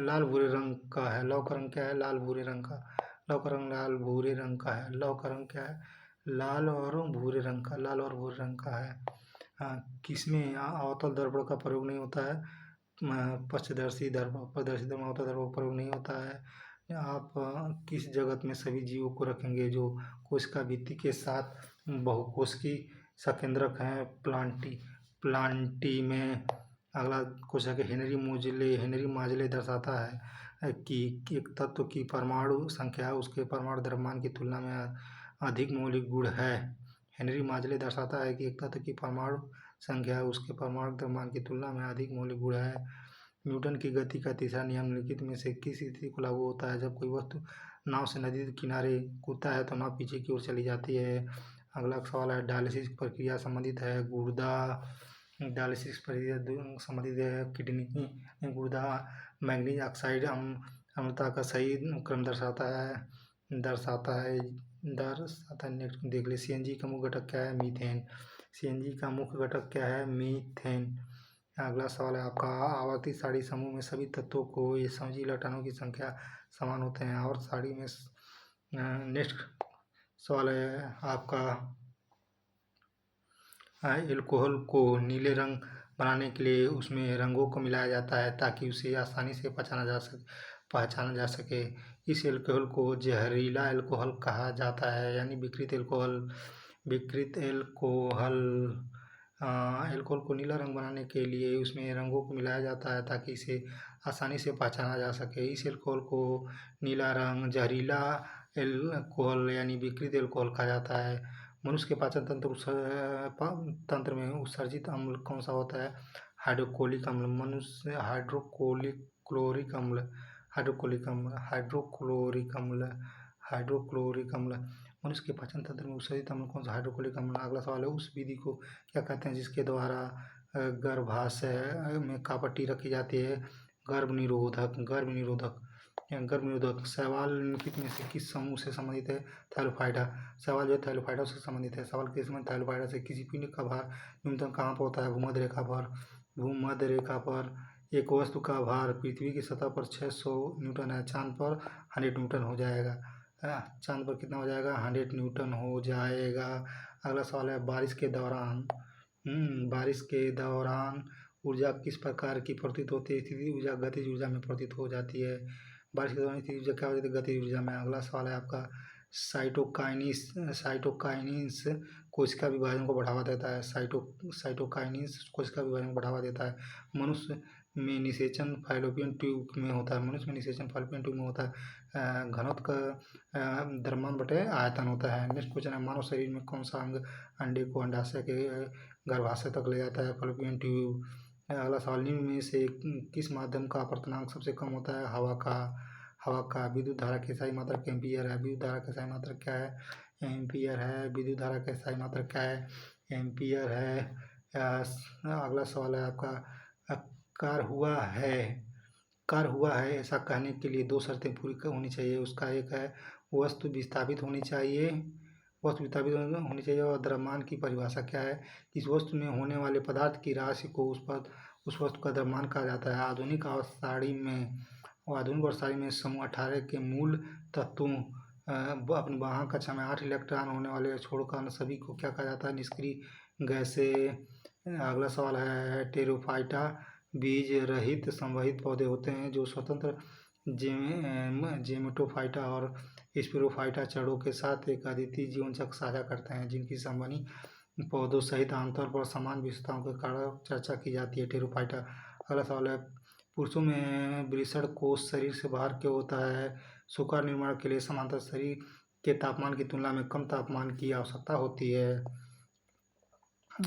लाल भूरे रंग का है। लौह का रंग क्या है? लाल भूरे रंग का। लौह का रंग लाल भूरे रंग का है। लौह का रंग क्या है? लाल और भूरे रंग का है। किसमें अवतल दर्पण का प्रयोग नहीं होता है? पारदर्शी दर्पण में अवतल दर्पण का प्रयोग नहीं होता है। आप किस जगत में सभी जीवों को रखेंगे जो कोशिका भित्ति के साथ बहुकोशिकीय सकेंद्रक हैं? प्लांटी में। अगला क्वेश्चन है, हेनरी माजले दर्शाता है कि एक तत्व की परमाणु संख्या उसके परमाणु द्रव्यमान की तुलना में अधिक मौलिक गुण है। हेनरी माजले दर्शाता है कि एक तत्व की परमाणु संख्या उसके परमाणु द्रव्यमान की तुलना में अधिक मौलिक गुण है। न्यूटन की गति का तीसरा नियम निम्नलिखित में से किस स्थिति को लागू होता है? जब कोई वस्तु नाव से नदी के किनारे कूदता है तो नाव पीछे की ओर चली जाती है। अगला सवाल है, डायलिसिस प्रक्रिया संबंधित है किडनी गुर्दा। मैग्नीज ऑक्साइड अम्लता का सही क्रम दर्शाता है। नेक्स्ट देख ले, सीएनजी का मुख्य घटक क्या है? मीथेन। अगला सवाल है आपका, आवर्ती सारणी समूह में सभी तत्वों को ये समझी इलेक्ट्रॉनों की संख्या समान होते हैं। आवर्त सारणी में नेक्स्ट सवाल है आपका, एल्कोहल को नीले रंग बनाने के लिए उसमें रंगों को मिलाया जाता है ताकि उसे आसानी से पहचाना जा सके। इस एल्कोहल को जहरीला एल्कोहल कहा जाता है, यानी विकृत एल्कोहल को नीला रंग बनाने के लिए उसमें रंगों को मिलाया जाता है ताकि इसे आसानी से पहचाना जा सके। इस एल्कोहल को नीला रंग जहरीला एल्कोहल यानी विकृत एल्कोहल कहा जाता है। मनुष्य के पाचन तंत्र में उत्सर्जित अम्ल कौन सा होता है? हाइड्रोक्लोरिक अम्ल। मनुष्य के पाचन तंत्र में उत्सर्जित अम्ल कौन सा? हाइड्रोक्लोरिक अम्ल। अगला सवाल है, उस विधि को क्या कहते हैं जिसके द्वारा गर्भाशय में कापट्टी रखी जाती है? गर्भ निरोधक। शैवाल निम्नलिखित में से किस समूह से संबंधित है? थैलोफाइडा। शैवाल जो है थैलोफाइडा से संबंधित है। सवाल किस में थैलोफाइडा से किसी पिंड का भार न्यूनतम कहाँ पर होता है? भूमध्य रेखा पर। एक वस्तु का भार पृथ्वी की सतह पर 600 न्यूटन है, चांद पर 100 न्यूटन हो जाएगा। चांद पर कितना हो जाएगा? 100 न्यूटन हो जाएगा। अगला सवाल है, बारिश के दौरान ऊर्जा किस प्रकार की प्रतीत होती है? स्थिति ऊर्जा गतिज ऊर्जा में प्रतीत हो जाती है। बारिश के दौरान स्थिति ऊर्जा क्या हो जाती है? गतिज ऊर्जा में। अगला सवाल है आपका, साइटोकाइनिस कोशिका विभाजन को बढ़ावा देता है। साइटोकाइनिस कोशिका विभाजन को बढ़ावा देता है। मनुष्य में निषेचन फैलोपियन ट्यूब में होता है। घनत्व का द्रव्यमान बटे आयतन होता है। नेक्स्ट क्वेश्चन है, मानव शरीर में कौन सा अंग अंडे को अंडाशय के गर्भाशय तक ले जाता है? Fallopian tube. अगला सवाल, निम्न में से किस माध्यम का अपवर्तनांक सबसे कम होता है? हवा का। विद्युत धारा की SI मात्रक एम्पियर है। विद्युत धारा का SI मात्रक क्या है? एम्पियर है। विद्युत धारा का SI मात्रक क्या है? एम्पियर है। अगला सवाल है आपका, कार्य हुआ है ऐसा कहने के लिए 2 शर्तें पूरी होनी चाहिए। उसका एक है, वस्तु विस्थापित होनी चाहिए वस्तु विस्थापित होनी चाहिए। और द्रव्यमान की परिभाषा क्या है? इस वस्तु में होने वाले पदार्थ की राशि को उस वस्तु का द्रव्यमान कहा जाता है। आधुनिक और सारणी में समूह 18 के मूल तत्वों अपनी वहाँ कक्षा में 8 इलेक्ट्रॉन होने वाले छोड़कर सभी को क्या कहा जाता है? निष्क्रिय गैसें। अगला सवाल है टेरोफाइटा बीज रहित संवहित पौधे होते हैं जो स्वतंत्र जेमेटोफाइटा और स्पिरोफाइटा जड़ों के साथ एक अद्वितीय जीवन चक्र साझा करते हैं, जिनकी संबंधी पौधों सहित आमतौर पर समान विशेषताओं के कारण चर्चा की जाती है। टेरोफाइटा। अगला सवाल है पुरुषों में वृषण कोष शरीर से बाहर क्यों होता है? शुक्र निर्माण के लिए समांतर शरीर के तापमान की तुलना में कम तापमान की आवश्यकता होती है।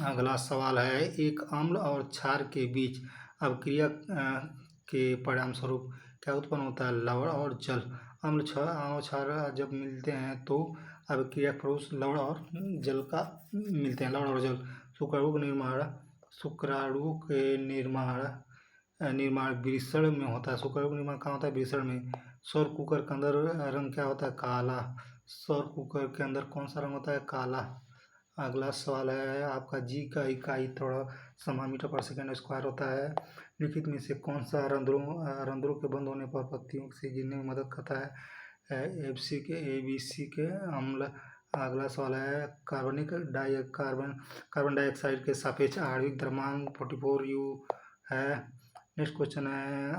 अगला सवाल है एक अम्ल और क्षार के बीच अभिक्रिया के परिणाम स्वरूप क्या उत्पन्न होता है? लवण और जल। अम्ल और क्षार जब मिलते हैं तो अभिक्रिया फलस्वरूप लवण और जल का मिलते हैं। लवण और जल। शुक्राणु के निर्माण वृषण में होता है। शुक्राणु का निर्माण कहाँ होता है? वृषण में। सौर कुकर के अंदर रंग क्या होता है? काला। सौर कुकर के अंदर कौन सा रंग होता है? काला। अगला सवाल है आपका जी का इकाई थोड़ा समा मीटर पर सेकेंड स्क्वायर होता है। निम्नलिखित में से कौन सा रंध्रों के बंद होने पर पत्तियों से गिरने में मदद करता है? ABC के अम्ल। अगला सवाल है कार्बन डाइऑक्साइड के सापेक्ष आणविक द्रव्यमान 44 U है। नेक्स्ट क्वेश्चन है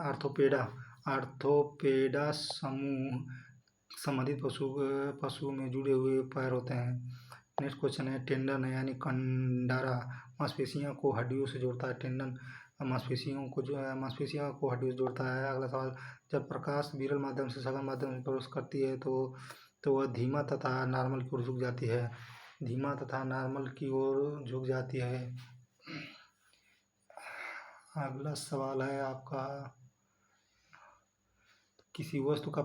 आर्थोपेडा समूह संबंधित पशुओं में जुड़े हुए पैर होते हैं। नेक्स्ट क्वेश्चन है टेंडन यानी कंडारा मांसपेशियों को हड्डियों से जोड़ता है। टेंडन मांसपेशियों को हड्डियों से जोड़ता है। अगला सवाल जब प्रकाश विरल माध्यम से सघन माध्यम में प्रवेश करती है तो वह धीमा तथा नॉर्मल की ओर झुक जाती है। धीमा तथा नॉर्मल की ओर झुक जाती है। अगला सवाल है आपका किसी वस्तु का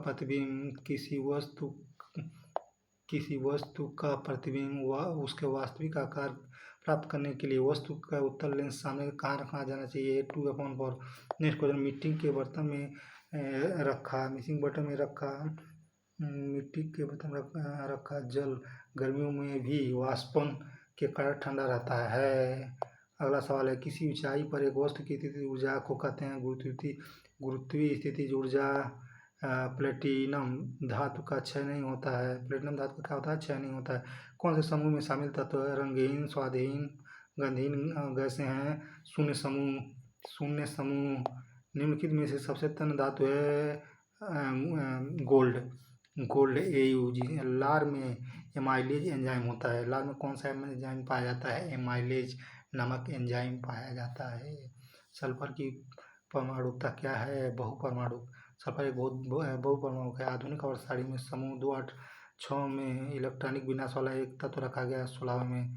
प्रतिबिंब व उसके वास्तविक आकार प्राप्त करने के लिए वस्तु का उत्तल लेंस सामने कहाँ रखना जाना चाहिए? 2/4। नेक्स्ट क्वेश्चन मिट्टी के बर्तन में रखा जल गर्मियों में भी वाष्पन के कारण ठंडा रहता है। अगला सवाल है किसी ऊंचाई पर एक वस्तु की स्थितिज ऊर्जा को कहते हैं गुरुत्वीय स्थितिज ऊर्जा। प्लेटिनम धातु का क्षय नहीं होता है। प्लेटिनम धातु का क्या होता है? क्षय नहीं होता है। कौन से समूह में शामिल तत्व रंगहीन स्वादहीन गंधहीन गैसें हैं? शून्य समूह। निम्नलिखित में से सबसे तन्य धातु है गोल्ड। AU। लार में एमाइलेज एंजाइम होता है। लार में कौन सा एंजाइम पाया जाता है? एमाइलेज नामक एंजाइम पाया जाता है। सल्फर की परमाणुकता क्या है? बहुपरमाणुक। सल्फर एक बहुपरमाणुक है। आधुनिक और सारणी में समूह 2, 8, 6 में इलेक्ट्रॉनिक विनाश वाला एक तत्व रखा गया 16 में।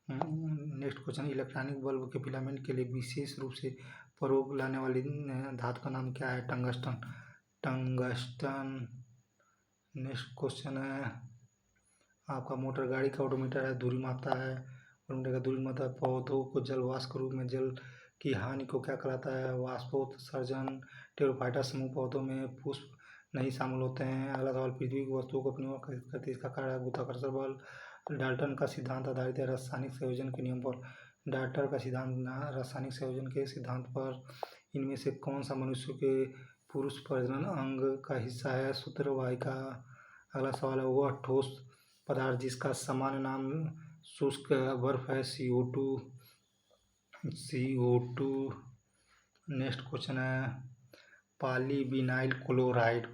नेक्स्ट क्वेश्चन इलेक्ट्रॉनिक बल्ब के फिलामेंट के लिए विशेष रूप से प्रयोग लाने वाली धातु का नाम क्या है? टंगस्टन। नेक्स्ट क्वेश्चन है आपका मोटर गाड़ी का ओडोमीटर है दूरी मापता है। ओडोमीटर का दूरी मापता है। पौधों को जल वाष्प के रूप में जल की हानि को क्या कहलाता है? वाष्पोत्सर्जन। टेरोफाइटा समूह पौधों में पुष्प नहीं शामिल होते हैं। अगला सवाल पृथ्वी की वस्तुओं को अपनी ओर आकर्षित करती है इसका कारण है गुरुत्वाकर्षण बल। डाल्टन का सिद्धांत आधारित है रासायनिक संयोजन के नियम पर। डाल्टन का सिद्धांत रासायनिक संयोजन के सिद्धांत पर। इनमें से कौन सा मनुष्य के पुरुष प्रजनन अंग का हिस्सा है? सूत्रवाहिका। अगला सवाल है वह ठोस पदार्थ जिसका सामान्य नाम शुष्क बर्फ है? CO2। नेक्स्ट क्वेश्चन है पॉलीविनाइल क्लोराइड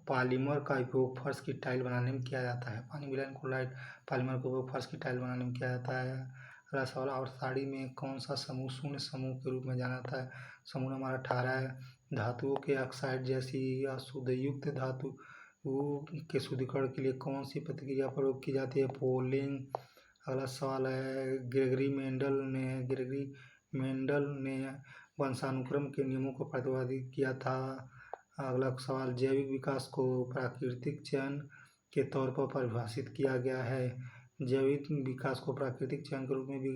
पॉलीमर का उपयोग फर्श की टाइल बनाने में किया जाता है। पॉलीविनाइल क्लोराइड पॉलीमर का उपयोग फर्श की टाइल बनाने में किया जाता है। अगला सवाल और साड़ी में कौन सा समूह शून्य समूह के रूप में जाना जाता है? समूह नंबर 18 है। धातुओं के ऑक्साइड जैसी अशुद्धयुक्त धातु के शुद्धिकरण के लिए कौन सी प्रतिक्रिया प्रयोग की जाती है? पोलिंग। अगला सवाल है ग्रेगरी मेंडल ने वंशानुक्रम के नियमों को प्रतिपादित किया था। अगला सवाल जैविक विकास को प्राकृतिक चयन के तौर पर परिभाषित किया गया है। जैविक विकास को प्राकृतिक चयन के रूप में भी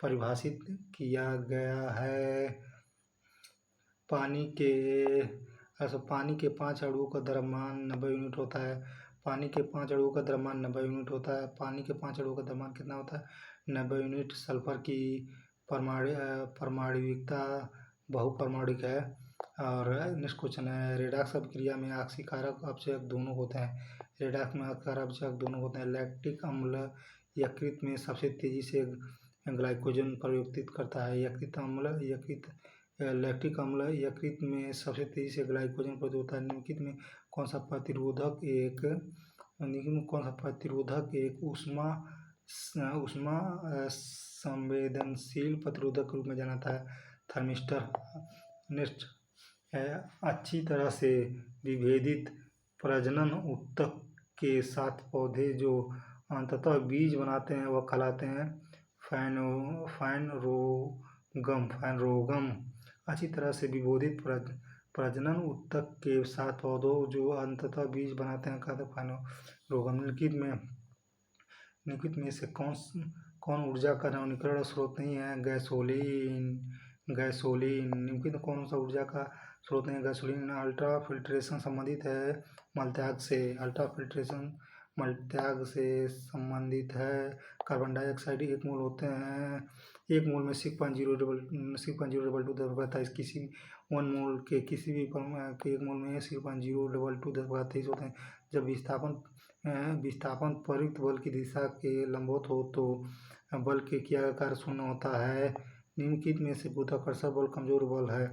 परिभाषित किया गया है। पानी के ऐसे पानी के 5 अणुओं का द्रव्यमान 90 यूनिट होता है। पानी के 5 अणुओं का द्रव्यमान 90 यूनिट होता है। पानी के 5 अणुओं का द्रव्यमान कितना होता है? 90 यूनिट। सल्फर की परमाणविकता बहुपरमाणुक है। और नेक्स्ट क्वेश्चन है, रेडॉक्स अभिक्रिया में ऑक्सीकारक अपचयक दोनों होते हैं। रेडॉक्स में ऑक्सीकारक अपचयक दोनों होते हैं। लैक्टिक अम्ल यकृत में सबसे तेजी से ग्लाइकोजन परिवर्तित करता है। लैक्टिक अम्ल यकृत में सबसे तेजी से ग्लाइकोजन परिवर्तित होता है। निम्नलिखित में कौन सा प्रतिरोधक एक ऊष्मा संवेदनशील प्रतिरोधक के रूप में जाना जाता है? थर्मिस्टर। नेक्स्ट है, अच्छी तरह से विभेदित प्रजनन ऊतक के साथ पौधे जो अंततः बीज बनाते हैं वह कहलाते हैं फाइनरोगम। अच्छी तरह से विभेदित प्रजनन ऊतक के साथ पौधों जो अंततः बीज बनाते हैं कहते हैं फाइनरोगम। निम्नलिखित में से कौन ऊर्जा का नवीकरणीय स्रोत नहीं है? गैसोलीन। निम्नलिखित में कौन सा ऊर्जा का स्रोत नहीं है? गैसोलीन। अल्ट्रा फिल्ट्रेशन संबंधित है मलत्याग से। मलत्याग से संबंधित है। कार्बन डाइऑक्साइड 1 मोल होते हैं। 1 मोल में 6.022 10 किसी 1 मोल के किसी भी के 1 मोल में 6.022 10 होते हैं। जब विस्थापन प्रयुक्त बल की दिशा के लंबवत हो तो बल के क्या कार्य शून्य होता है? निम्नलिखित में से गुरुत्वाकर्षण बल कमजोर बल है।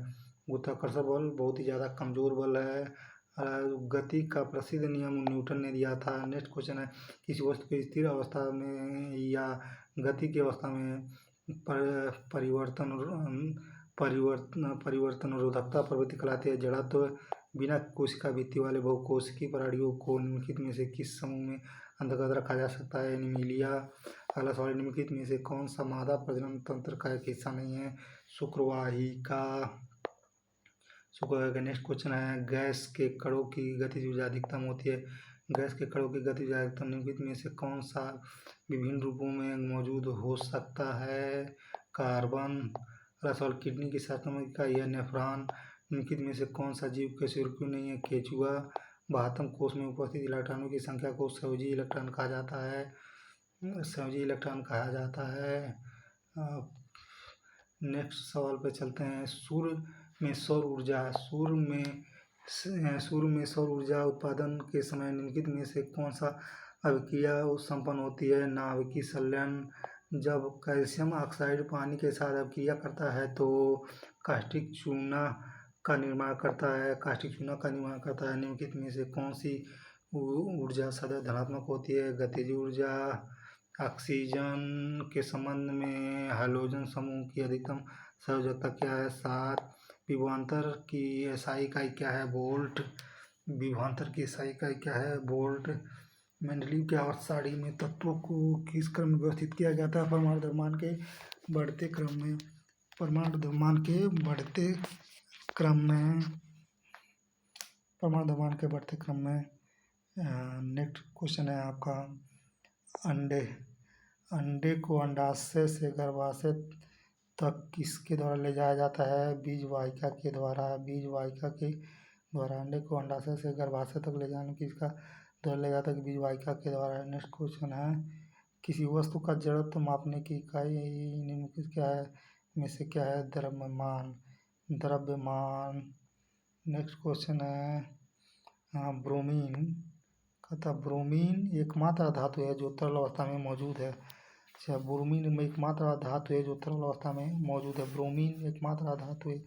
गुरुत्वाकर्षण बल बहुत ही ज़्यादा कमजोर बल है। गति का प्रसिद्ध नियम न्यूटन ने दिया था। नेक्स्ट क्वेश्चन है, किसी वस्तु की स्थिर अवस्था में या गति की अवस्था में परिवर्तनरोधकता प्रवृत्ति कहलाती है। जड़त्व। बिना कोशिका भित्ति वाले बहुकोशिकीय प्राणियों को निम्नलिखित में से किस समूह में अंतर्गत रखा जा सकता है? एनिमिलिया। अगला सवाल, निम्नलिखित में से कौन सा मादा प्रजनन तंत्र का एक हिस्सा नहीं है? शुक्रवाहिका। नेक्स्ट क्वेश्चन है, गैस के कणों की गतिज ऊर्जा अधिकतम होती है। गैस के कणों की गतिज ऊर्जा अधिकतम निम्नलिखित में से कौन सा विभिन्न रूपों में मौजूद हो सकता है? कार्बन। अगला सवाल, किडनी की साधन या नेफ्रॉन। निम्नलिखित में से कौन सा जीव कशेरुकी नहीं है? केंचुआ। 72 कोष में उपस्थित इलेक्ट्रॉनों की संख्या को संयोजी इलेक्ट्रॉन कहा जाता है। नेक्स्ट सवाल पे चलते हैं, सूर्य में सौर ऊर्जा उत्पादन के समय निम्नलिखित में से कौन सा अभिक्रिया संपन्न होती है? नाभिकीय संलयन। जब कैल्शियम ऑक्साइड पानी के साथ अभिक्रिया करता है तो कास्टिक चूना का निर्माण करता है। निम्नलिखित में से कौन सी ऊर्जा सदैव धनात्मक होती है? गतिज ऊर्जा। ऑक्सीजन के संबंध में हाइड्रोजन समूह की अधिकतम संयोजकता क्या है? 7। विभवांतर की SI इकाई क्या है? वोल्ट। मेंडलीव के आवर्त सारणी में तत्वों को किस क्रम में व्यवस्थित किया जाता है? परमाणु द्रव्यमान के बढ़ते क्रम में। नेक्स्ट क्वेश्चन है आपका, अंडे को अंडाशय से गर्भाशय तक किसके द्वारा ले जाया जाता है? बीजवाहिका के द्वारा। अंडे को अंडाशय से गर्भाशय तक ले जाने किसका द्वारा ले जाता है? बीजवाहिका के द्वारा। नेक्स्ट क्वेश्चन है, किसी वस्तु का जड़त्व मापने की इकाई निम्नलिखित में से क्या है? द्रव्यमान। नेक्स्ट क्वेश्चन है, ब्रोमीन एकमात्र धातु है जो तरल अवस्था में मौजूद है। ब्रोमीन एकमात्र धातु है जो तरल अवस्था में मौजूद है। ब्रोमीन एकमात्र धातु है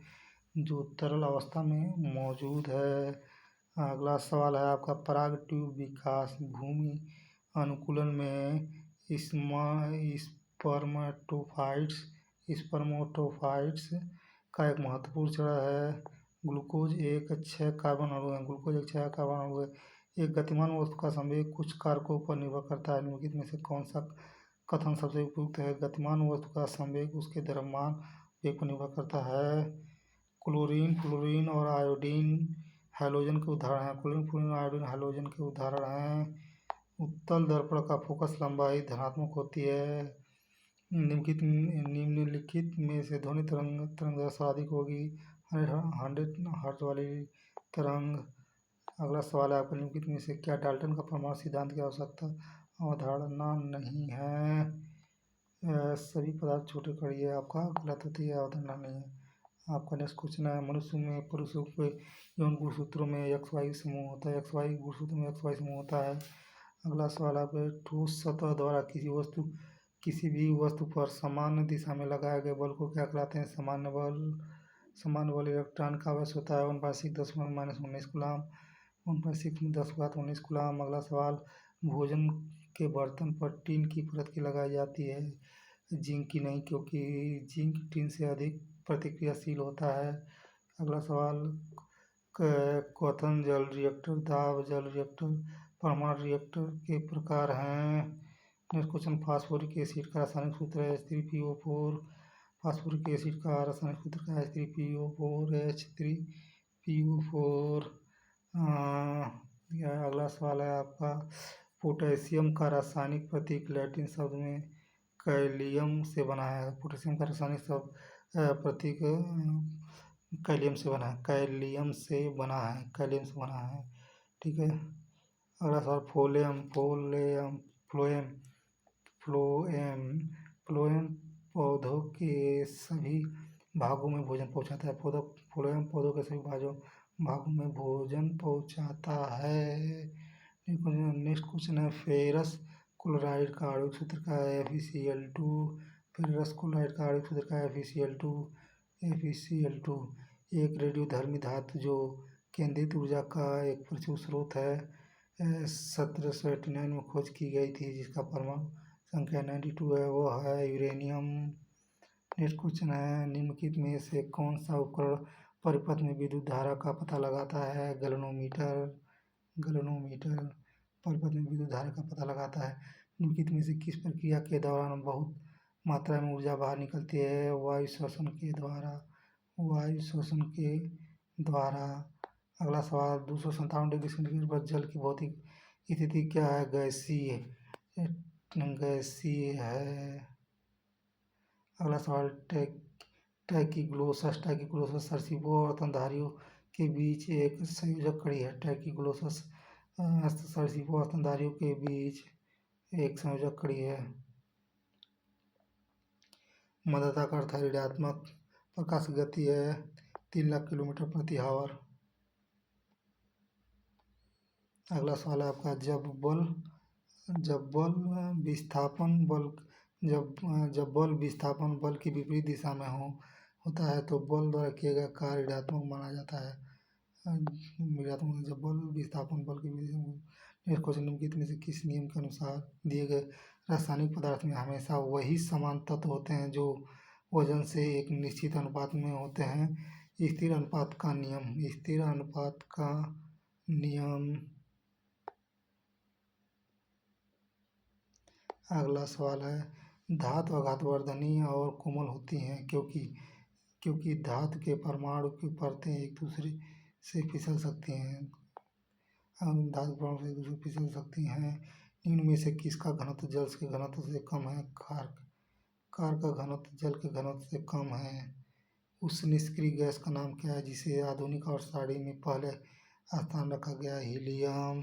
जो तरल अवस्था में मौजूद है। अगला सवाल है आपका, पराग ट्यूब विकास भूमि अनुकूलन में स्पर्मेटोफाइट्स का एक महत्वपूर्ण चरण है। ग्लूकोज एक 6 कार्बन अणु है। एक गतिमान वस्तु का संवेग कुछ कारकों पर निर्भर करता है। निम्नलिखित में से कौन सा कथन सबसे उपयुक्त है? गतिमान वस्तु का संवेग उसके द्रव्यमान वेग पर निर्भर करता है। क्लोरीन, फ्लोरीन और आयोडीन हैलोजन के उदाहरण हैं। उत्तल दर्पण का फोकस लंबाई धनात्मक होती है। निम्नलिखित में से ध्वनि तरंग सर्वाधिक होगी 100 हर्ट्ज वाली तरंग। अगला सवाल है आपका, निम्नलिखित में से क्या डाल्टन का परमाणु सिद्धांत की आवश्यकता अवधारणा नहीं है? सभी पदार्थ छोटे कण ये आपका गलत होती है, अवधारणा नहीं है। आपका नेक्स्ट क्वेश्चन है, मनुष्य में पुरुषों के यौन गुणसूत्रों में एक्स वाई समूह होता है, एक्स वाई गुणसूत्र में एक्स वाई समूह होता है। अगला सवाल आपका, ठोस सतह द्वारा किसी भी वस्तु पर समान दिशा में लगाए गए बल को क्या कहलाते हैं? सामान्य बल। सामान्य बल इलेक्ट्रॉन का आवेश होता है 1/10 कूलाम, 1/10 कूलाम। अगला सवाल, भोजन के बर्तन पर टीन की परत की लगाई जाती है, जिंक की नहीं, क्योंकि जिंक टीन से अधिक प्रतिक्रियाशील होता है। अगला सवाल, क्वथन जल रिएक्टर, दाब जल रिएक्टर, परमाणु रिएक्टर के प्रकार हैं। नेक्स्ट क्वेश्चन, फास्फोरिक एसिड का रासायनिक सूत्र है H3PO4। फास्फोरिक एसिड का रासायनिक सूत्र है H3PO4। अगला सवाल है आपका, पोटेशियम का रासायनिक प्रतीक लैटिन शब्द में कैलियम से बना है। पोटेशियम का रासायनिक शब्द प्रतीक कैलियम से बना है, कैलियम से बना है, कैलियम से बना है। ठीक है। अगला सवाल, फ्लोएम फ्लोएम फ्लोएम पौधों के सभी भागों में भोजन पहुंचाता है। फ्लोएम पौधों के सभी भागों में भोजन पहुंचाता है। नेक्स्ट क्वेश्चन है, फेरस क्लोराइड का आणविक सूत्र का है FeCl2। फेरस क्लोराइड का आणविक सूत्र का है FeCl2। एक रेडियोधर्मी धातु जो केंद्रित ऊर्जा का एक प्रचुर स्रोत है, 1789 में खोज की गई थी, जिसका परमाणु संख्या 92 है, वो है यूरेनियम। नेक्स्ट क्वेश्चन है, निम्नलिखित में से कौन सा उपकरण परिपथ में विद्युत धारा का पता लगाता है? गैल्वेनोमीटर। परिपथ में विद्युत धारा का पता लगाता है। निम्नलिखित में से किस प्रक्रिया के दौरान बहुत मात्रा में ऊर्जा बाहर निकलती है? वायु श्वसन के द्वारा। अगला सवाल, 257 डिग्री सेंटीग्रेड पर जल की भौतिक स्थिति क्या है? गैसीय है। अगला सवाल, टैकीग्लोसस सरसीपों और स्तनधारियों के बीच एक संयोजक कड़ी है। टैकीग्लोसस सरसीपों और स्तनधारियों के बीच एक संयोजक कड़ी है। मंदता का अर्थ है ऋणात्मक। प्रकाश की गति है 3 लाख किलोमीटर प्रति आवर। अगला सवाल है आपका, जब बल विस्थापन बल की विपरीत दिशा में होता है तो बल द्वारा किया गया कार्य ऋणात्मक माना जाता है। जब बल विस्थापन बल की विपरीत। नेक्स्ट क्वेश्चन, निम्नलिखित में से किस नियम के अनुसार दिए गए रासायनिक पदार्थ में हमेशा वही समान तत्व होते हैं जो वजन से एक निश्चित अनुपात में होते हैं? स्थिर अनुपात का नियम। अगला सवाल है, धातु आघातवर्धनी और कोमल होती हैं क्योंकि धातु के परमाणु की परतें एक दूसरे से फिसल सकती हैं। निम्न में से किसका घनत्व जल के घनत्व से कम है? कार का घनत्व जल के घनत्व से कम है। उस निष्क्रिय गैस का नाम क्या है जिसे आधुनिक और साड़ी में पहले स्थान रखा गया? हीलियम।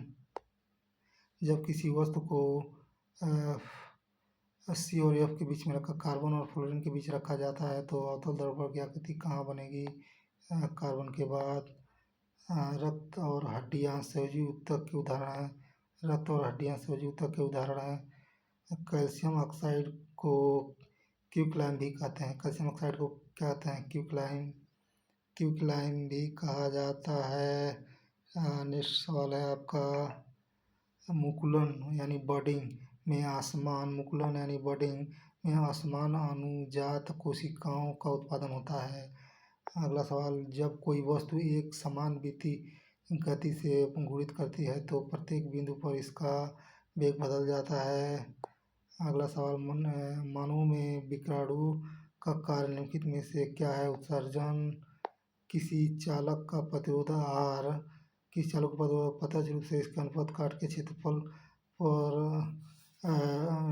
जब किसी वस्तु को C और F के बीच में रखा कार्बन और फ्लोरीन के बीच रखा जाता है तो अवतल दर्पण की आकृति कहाँ बनेगी? कार्बन के बाद। रक्त और हड्डियाँ संयोजी ऊतक के उदाहरण हैं। कैल्शियम ऑक्साइड को क्विकलाइम भी कहते हैं। कैल्शियम ऑक्साइड को क्या कहते हैं? क्विकलाइम भी कहा जाता है। नेक्स्ट सवाल है आपका, मुकुलन यानी बडिंग में आसमान अनुजात कोशिकाओं का उत्पादन होता है। अगला सवाल, जब कोई वस्तु एक समान गति से घूर्णित करती है तो प्रत्येक बिंदु पर इसका वेग बदल जाता है। अगला सवाल, मानवों में विकिरण का कार्य निम्नलिखित में से क्या है? उत्सर्जन। किसी चालक का प्रतिरोध प्रत्यक्ष रूप से इसके अनुप्रस्थ काट के क्षेत्रफल पर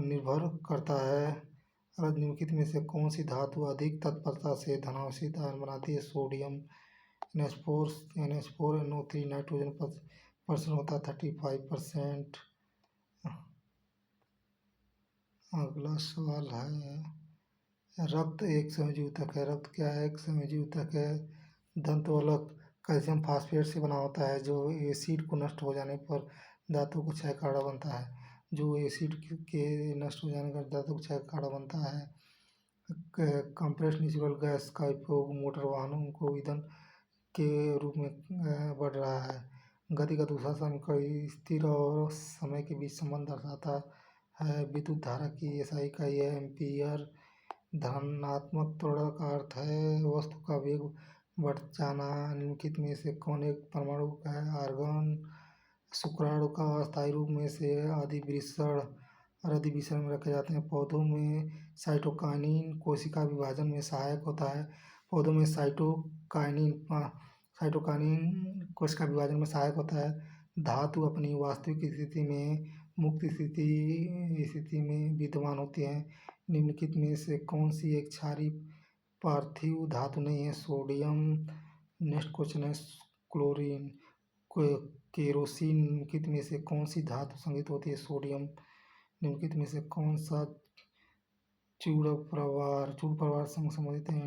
निर्भर करता है। निम्नलिखित में से कौन सी धातु अधिक तत्परता से धनावेशित आयन बनाती है? Sodium. NH4 NO3 nitrogen percent होता है 35%। अगला सवाल है, रक्त एक संयोजी ऊतक है। रक्त क्या है? एक संयोजी ऊतक है। दंतवल्क कैल्शियम फास्फेट से बना होता है, जो एसिड को नष्ट हो जाने पर धातु को क्षय काढ़ा बनता है। जो एसिड के नष्ट हो जाने पर धातु को क्षय काढ़ा बनता है। कंप्रेस्ड नेचुरल गैस का उपयोग मोटर वाहनों को ईंधन के रूप में बढ़ रहा है। गति का दूसरा समीकरण स्थिर और समय के बीच संबंध दर्शाता है। विद्युत धारा की एसआई इकाई है एम्पीयर। धनात्मक त्वरण का अर्थ है वस्तु का वेग बढ़ जाना। निम्नलिखित में से कौन एक परमाणु का है? आर्गन। शुक्राणु का अस्थायी रूप में से अधिवृषण और अधिवृषण में रखे जाते हैं। पौधों में साइटोकाइनिन कोशिका विभाजन में सहायक होता है। पौधों में साइटोकाइनिन कोशिका विभाजन में सहायक होता है। धातु अपनी वास्तविक स्थिति में मुक्त स्थिति में विद्यमान होती हैं। निम्नलिखित में से कौन सी एक क्षारीय पार्थिव धातु नहीं है? सोडियम। नेक्स्ट क्वेश्चन है, क्लोरीन केरोसिन निम्नलिखित में से कौन सी धातु संगीत होती है? सोडियम। निम्नलिखित में से कौन सा चूड़ प्रवार संग संबंधित है?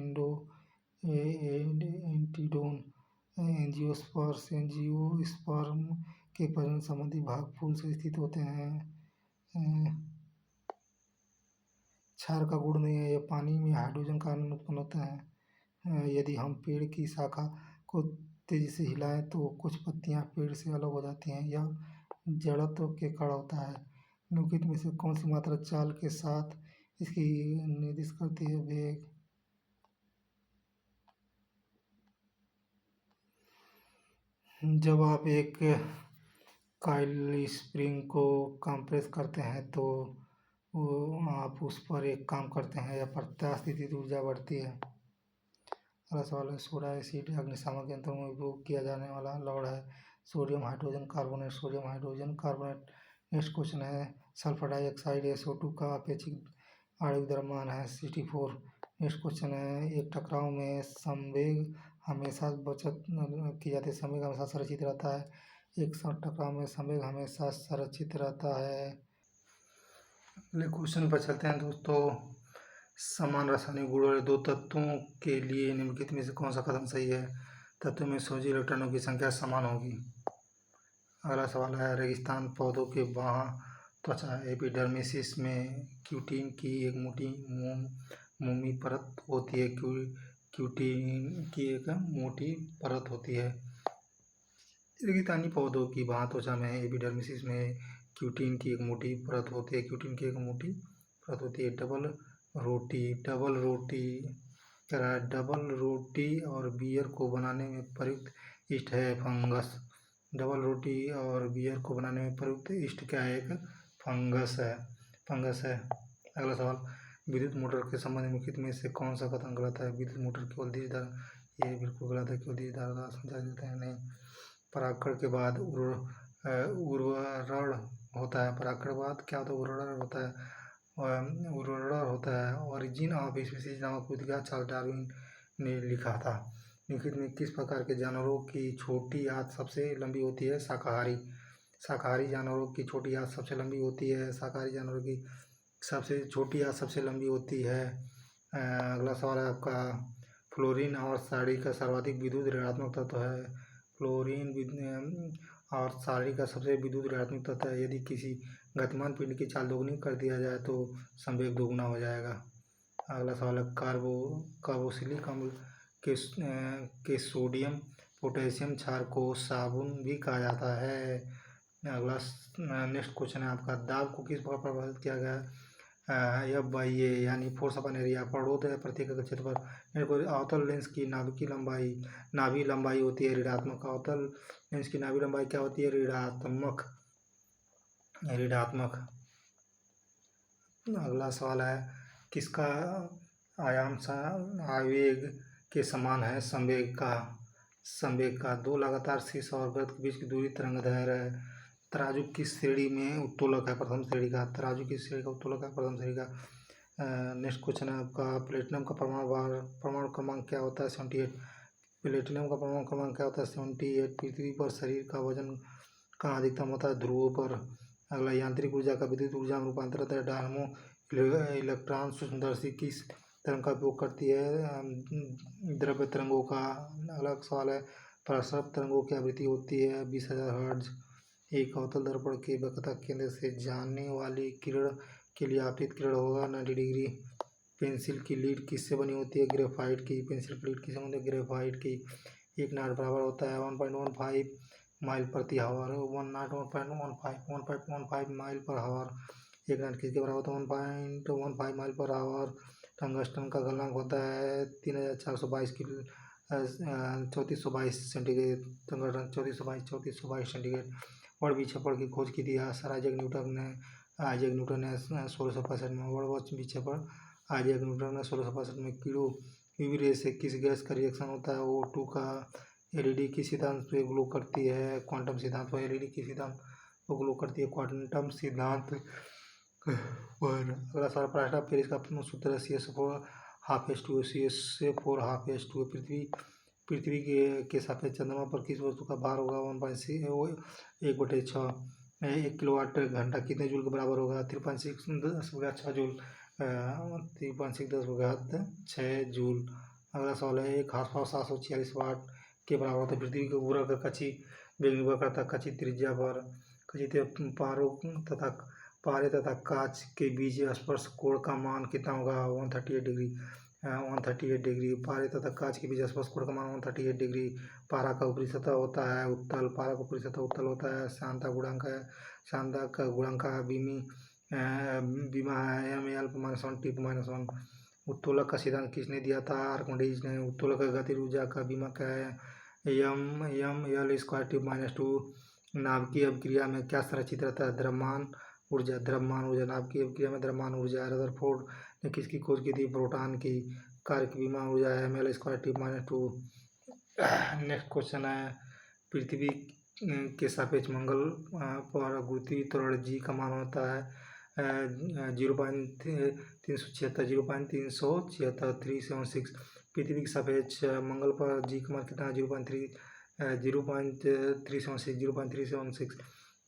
एंटीडोन। एंजियोस्पर्म के प्रजनन संबंधी भाग फूल से स्थित होते हैं। क्षार का गुण नहीं है, यह पानी में हाइड्रोजन का आयन उत्पन्न होता है। यदि हम पेड़ की शाखा को तेजी से हिलाएं तो कुछ पत्तियां पेड़ से अलग हो जाती हैं। यह जड़त्व के कारण होता है। निम्नलिखित में से कौन सी मात्रा चाल के साथ इसकी निर्दिष्ट करती है? वेग। जब आप एक कॉइल स्प्रिंग को कंप्रेस करते हैं तो आप उस पर एक काम करते हैं या प्रत्यास्थित ऊर्जा बढ़ती है। अगला सवाल है, सोडा एसिड अग्निशामक यंत्रों में उपयोग किया जाने वाला लौड़ है। Sodium hydrogen carbonate. Sodium hydrogen carbonate. Next question है, सल्फर डाइऑक्साइड SO2 का अपेक्षित आणविक द्रव्यमान है 64। नेक्स्ट क्वेश्चन है, एक टकराव में संवेग हमेशा बचत की जाती है। संवेग हमेशा संरक्षित रहता है। एक टकराव में संवेग हमेशा संरक्षित रहता है। अगले क्वेश्चन पर चलते हैं दोस्तों। समान रासायनिक गुण वाले दो तत्वों के लिए निम्नलिखित में से कौन सा कथन सही है? तत्व में सोजी इलेक्ट्रॉनों की संख्या समान होगी। अगला सवाल है, रेगिस्तान पौधों के बाह्य त्वचा एपिडर्मिस में क्यूटिन की एक मोटी मोमी परत होती है। क्यूटिन की एक मोटी परत होती है। रेगिस्तानी पौधों की बाह्य त्वचा में एपिडर्मिस में क्यूटिन की एक मोटी परत होती है। क्यूटिन की एक मोटी परत होती है। डबल रोटी और बियर को बनाने में प्रयुक्त यीस्ट है फंगस। डबल रोटी और बियर को बनाने में प्रयुक्त यीस्ट क्या है? एक फंगस है। अगला सवाल, विद्युत मोटर के संबंध में निम्नलिखित में से कौन सा कथन गलत है? विद्युत मोटर केवल धीरे धारा, ये बिल्कुल गलत है। केवल धीरे धारा संचालित देते हैं, नहीं। परागकण के बाद उर्वरण होता है। परागकण के बाद क्या होता है? उर्वरण होता है। ओरिजिन ऑफ स्पीसीज नामक पुस्तिका चार्ल्स डार्विन ने लिखा था। निम्नलिखित में किस प्रकार के जानवरों की छोटी आंत सबसे लंबी होती है? शाकाहारी जानवरों की छोटी आंत सबसे लंबी होती है। शाकाहारी जानवरों की सबसे छोटी आंत सबसे लंबी होती है। अगला सवाल है आपका, फ्लोरीन और साड़ी का सर्वाधिक विद्युत ऋणात्मक तत्व है। फ्लोरीन और साड़ी का सबसे विद्युत ऋणात्मक तत्व है। यदि किसी गतिमान पिंड की चाल दोगुनी कर दिया जाए तो संवेग दोगुना हो जाएगा। अगला सवाल है, कार्बोक्सिलिक अम्ल के सोडियम पोटेशियम क्षार को साबुन भी कहा जाता है। अगला नेक्स्ट क्वेश्चन है आपका, दाब को किस प्रकार प्रभावित किया गया है? यह बाह्य यानी फोर्स अपन एरिया पड़ोद है प्रत्येक क्षेत्र पर। अवतल लेंस की नाभि लंबाई होती है ऋणात्मक। अवतल लेंस की नाभि लंबाई क्या होती है? ऋणात्मक। अगला सवाल है, किसका आयाम आवेग के समान है? संवेग का। दो लगातार शीर्ष और गर्त के बीच की दूरी तरंगदैर्घ्य है। तराजू किस श्रेणी में उत्तोलक है? प्रथम श्रेणी का। तराजू किस श्रेणी का उत्तोलक है? प्रथम श्रेणी का। नेक्स्ट क्वेश्चन है आपका, प्लेटिनम का परमाणु क्रमांक क्या होता है? 78। प्लेटिनम का परमाणु क्रमांक क्या होता है? 78। पृथ्वी पर शरीर का वजन कहाँ अधिकतम होता है? ध्रुवों पर। अगला, यांत्रिक ऊर्जा का विद्युत ऊर्जा में रूपांतर होता है। डायनमो इलेक्ट्रॉन सूक्ष्मदर्शी किस तरंग का उपयोग करती है? द्रव्य तरंगों का। अगला सवाल है, प्रसव तरंगों की आवृत्ति होती है 20,000 हर्ट्ज। एक अवतल दर्पण के वक्रता केंद्र से जाने वाली किरण के लिए आपतित किरण होगा 90 डिग्री। पेंसिल की लीड किससे बनी होती है? ग्रेफाइट की। पेंसिल की लीड किससे बनी है? ग्रेफाइट की। एक नाट बराबर होता है 1.15 माइल प्रति हावर। 1.15 माइल पर हावर। एक नाट किसके बराबर होता है? 1.15 माइल पर हावर। टंगस्टन का गलनांक होता है 3422 किलो 3422 सेंटीग्रेड। Tungsten 3422 centigrade. और विक्षेपण की खोज की थी सर आइजैक न्यूटन ने 1665 में। और विक्षेपण आइजैक न्यूटन ने 1665 में। किलो यूवी रे से किस गैस का रिएक्शन होता है? O2 का। एलईडी किस सिद्धांत पर ग्लो करती है? क्वांटम सिद्धांत पर। एलईडी किस सिद्धांत पर ग्लो करती है? क्वांटम सिद्धांत पर। अगला सवाल, प्लास्टर ऑफ पेरिस का सूत्र है CH4 half H2O। CH4 half H2O। पृथ्वी के सापेक्ष चंद्रमा पर किस वस्तु का भार होगा? 1/6। 1 किलोवाट घंटा कितने जूल के बराबर होगा? 3.6 जूल। 3.6 जूल। अगला सवाल है, एक हार्स पावर 746 वाट के बराबर होता है। पृथ्वी के उपग्रह का कक्षी वेग निर्भर करता है कक्षी त्रिज्या पर। पारे तथा कांच के बीच स्पर्श कोण का मान कितना होगा? 138 डिग्री। 138 डिग्री। पारे तथा कांच के बीच स्पर्श कोण का मान 138 डिग्री। पारा का ऊपरी सतह होता है उत्तल। पारा का ऊपरी सतह उत्तल होता है। सांद्रता का गुणांक बीमा है M(L)-1 T(-1). उत्तोलक का सिद्धांत किसने दिया था? आर्किमिडीज ने। उत्तोलक का गतिज ऊर्जा का बीमा क्या है? M(L)2 नाभिकीय अभिक्रिया में क्या संरक्षित रहता है? द्रव्यमान ऊर्जा। नाभिकीय अभिक्रिया में द्रव्यमान ऊर्जा। रदरफोर्ड ने किसकी खोज की थी? प्रोटॉन की। कार्य की बीमा ऊर्जा है ML2T-2। नेक्स्ट क्वेश्चन है, पृथ्वी के सापेक्ष मंगल पर गुरुत्वीय त्वरण G का मान होता है 0.376 पृथ्वी के सापेक्ष मंगल पर G का मान कितना?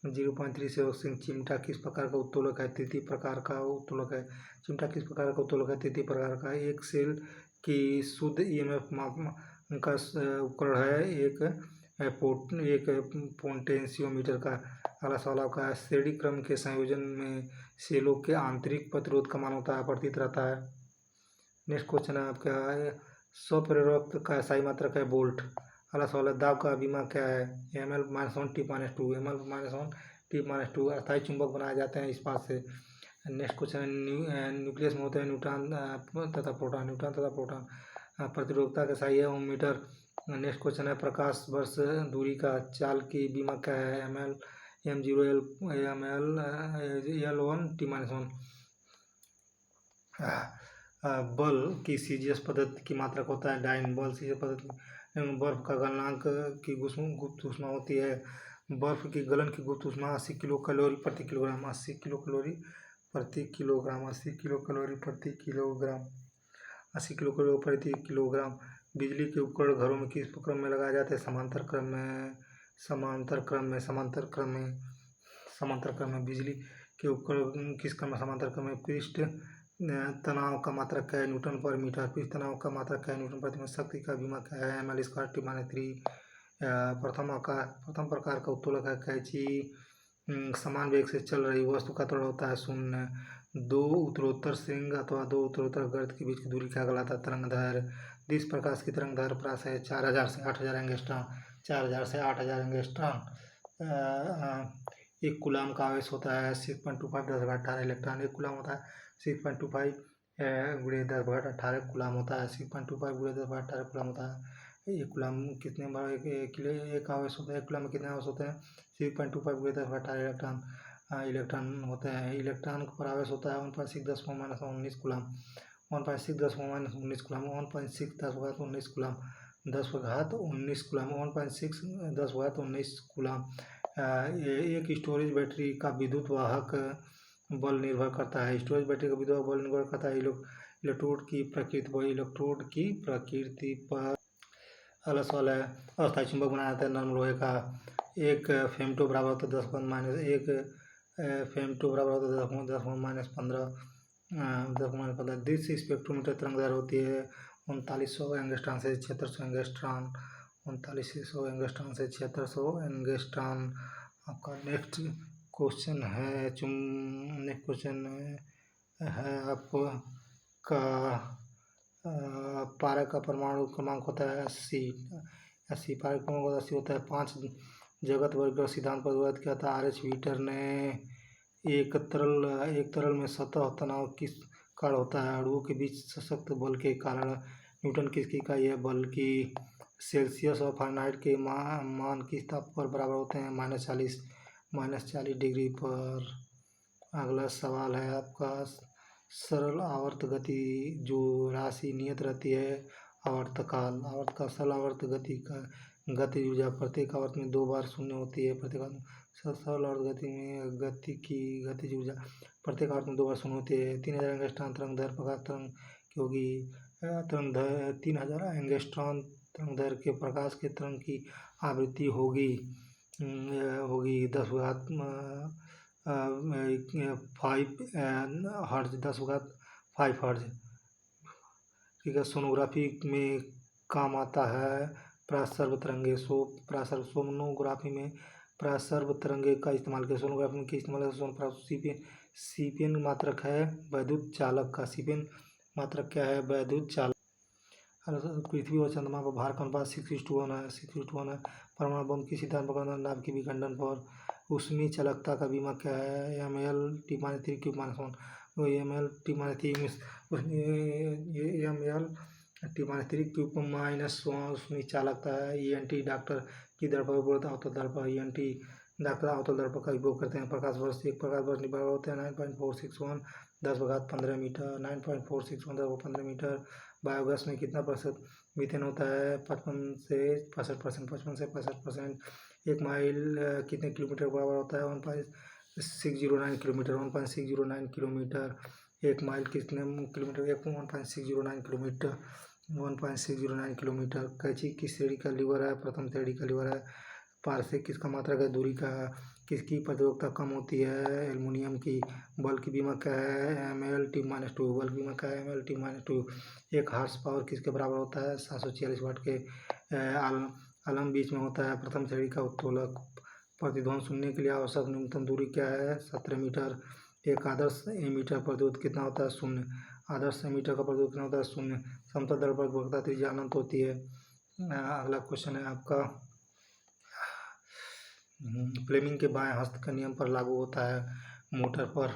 0.376। चिमटा किस प्रकार का उत्तोलक है? तृतीय प्रकार का उत्तोलक है। चिमटा किस प्रकार का उत्तोलक है? तृतीय प्रकार का। एक सेल की शुद्ध EMF मापन का उपकरण है एक पोटेंशियोमीटर का। अगला सवाल आपका, श्रेणी क्रम के संयोजन में सेलों के आंतरिक प्रतिरोध का मान होता है परिवर्तित रहता है। नेक्स्ट क्वेश्चन है आपका, स्वप्रेरक का SI मात्रक है वोल्ट। अगला सवाल है, दाब का बीमा क्या है? ML-1 T-2। ML-1 T-2 अस्थायी चुंबक बनाए जाते हैं इस्पात से। नेक्स्ट क्वेश्चन है, न्यूक्लियस में होते हैं न्यूट्रॉन तथा प्रोटॉन। प्रतिरोधकता का SI है ओम मीटर। नेक्स्ट क्वेश्चन है, प्रकाश वर्ष दूरी का चाल की बीमा क्या है? ML-1 T-1। बल की CGS पद्धति की मात्रक होता है डाइन। बल CGS पद्धति। बर्फ का गलनांक की गुप्त ऊष्मा होती है। बर्फ की गलन की गुप्त ऊष्मा 80 किलो कैलोरी प्रति किलोग्राम। 80 किलो कैलोरी प्रति किलोग्राम। बिजली के उपकरण घरों में किस क्रम में लगाए जाते हैं? समांतर क्रम में। बिजली के उपकरण किस क्रम में? समांतर क्रम में। पृष्ठ तनाव का मात्रक क्या है? न्यूटन पर मीटर। पृष्ठ तनाव का मात्रक क्या है? न्यूटन प्रति मीटर। शक्ति का बीमा क्या है? ML2T-3। प्रथम प्रकार का उत्तोलक है कैंची। समान वेग से चल रही वस्तु का त्वरण होता है 0। दो उत्तरोत्तर श्रृंग अथवा दो उत्तरोत्तर गर्त के बीच की दूरी क्या कहलाता है? तरंगदैर्घ्य। दिश प्रकाश की तरंगदैर्घ्य प्रास है 4000 से 8000 एंगस्ट्रॉम। 4000 से 8000 एंगस्ट्रॉम। एक कूलाम का आवेश होता है 6.25 10/18 इलेक्ट्रॉन। एक कूलाम होता है 6.25 गुणे 10/18 कूलाम होता है। 6.25 गुणे 10/18 कूलाम होता है। एक कूलाम कितने बार एक आवेश होता है? एक कूलाम में कितने आवेश होते हैं? 6.25 गुणे 10/18 इलेक्ट्रॉन होते हैं। इलेक्ट्रॉन पर आवेश होता है 1.6 10 -19 coulomb. 1.6 10 -19 coulomb. 1.6 10 19 coulomb. 10 coulomb. 1.6 10 19 coulomb. एक स्टोरेज बैटरी का विद्युत वाहक बल निर्भर करता है। स्टोरेज बैटरी का विद्युत वाहक बल निर्भर करता है इलेक्ट्रोड की प्रकृति पर। अगला सवाल है, अस्थायी चुंबक बनाया जाता है नरम लोहे का। एक फेमटो बराबर होता है 10⁻⁻1 फेमटो बराबर होता है 10⁻15 दिस स्पेक्ट्रोमीटर तरंगदैर्घ्य होती है 3900 एंगस्ट्रॉन से 7600 एंगस्ट्रॉन। 3900 एंगस्ट्रॉन से 7600 एंगस्ट्रॉन। आपका नेक्स्ट क्वेश्चन है आपका पारक का परमाणु क्रमांक होता है 80। पारक क्रमांक 80 होता है। 5 जगत वर्ग सिद्धांत पर विवाद किया था RH व्हीटर ने। एक तरल में सतह तनाव किस कारण होता है? अणुओं के बीच सशक्त बल के कारण। न्यूटन किसकी इकाई है? बल की। सेल्सियस और फ़ारेनहाइट के मान किस ताप पर बराबर होते हैं? -40 डिग्री पर। अगला सवाल है आपका, सरल आवर्त गति जो राशि नियत रहती है आवर्तकाल। सरल आवर्त गति का गति ऊर्जा प्रत्येक आवर्त में 2 बार शून्य होती है। सरल आवर्त गति में गति की गतिज ऊर्जा प्रत्येक आवर्त में 2 बार शून्य होती है। 3000 एंगस्ट्रॉन तरंग प्रकाश तरंग की होगी। 3000 एंगस्ट्रॉन तरंग दैर्घ्य के प्रकाश के तरंग की आवृत्ति होगी 10⁵5 हर्ट्ज। ठीक है। सोनोग्राफी में काम आता है प्रासर्व तरंगे। सोनोग्राफी में प्रासर्व तरंगे का इस्तेमाल किया। सोनोग्राफी में किस इस्तेमाल सीपीएन मात्रक है वैद्युत चालक का। सीपीएन मात्रक क्या है? वैद्युत चालक। पृथ्वी और चंद्रमा पर भार का अनुपात 6:1 है। 6:1 है। परमाणु बम किस सिद्धांत पर नाभ के विखंडन पर। ऊष्मीय चालकता का बीमा क्या है? ml/3 ml/3 ऊष्मीय चालकता है। ENT डॉक्टर की दर्पण उपलब्ध अवतल दर्पण। ENT डॉक्टर अवतल दर्पण का उपयोग करते हैं। प्रकाश वर्ष बराबर होते हैं 9.461 10⁻15 मीटर। 9.461 10⁻15 मीटर। बायोगैस में कितना प्रतिशत मीथेन होता है? 55 से 65%। 1 माइल कितने किलोमीटर बराबर होता है? 1.609 किलोमीटर। 1.609 किलोमीटर। 1 माइल कितने किलोमीटर? 1.609 किलोमीटर। 1.609 किलोमीटर। कैंची किस श्रेणी का लीवर है? प्रथम श्रेणी का लीवर है। पारसे किसका मात्रक है? दूरी का। किसकी प्रतिरोधकता कम होती है? एल्युमिनियम की। बल की बीमा क्या है? ml/t-2। बल की बीमा क्या है? ml/t-2। 1 हॉर्स पावर किसके बराबर होता है? 746 वाट के। आलम बीच में होता है। प्रथम श्रेणी का उत्तोलक। प्रतिध्वनि सुनने के लिए आवश्यक न्यूनतम दूरी क्या है? 17 मीटर। एक आदर्श एमीटर प्रतिरोध कितना होता है? 0। आदर्श एमीटर का प्रतिरोध कितना होता है? 0। समतल दर्पण की वक्रता त्रिज्या अनंत होती है। अगला क्वेश्चन है आपका, फ्लेमिंग के बाएं हस्त का नियम पर लागू होता है मोटर पर।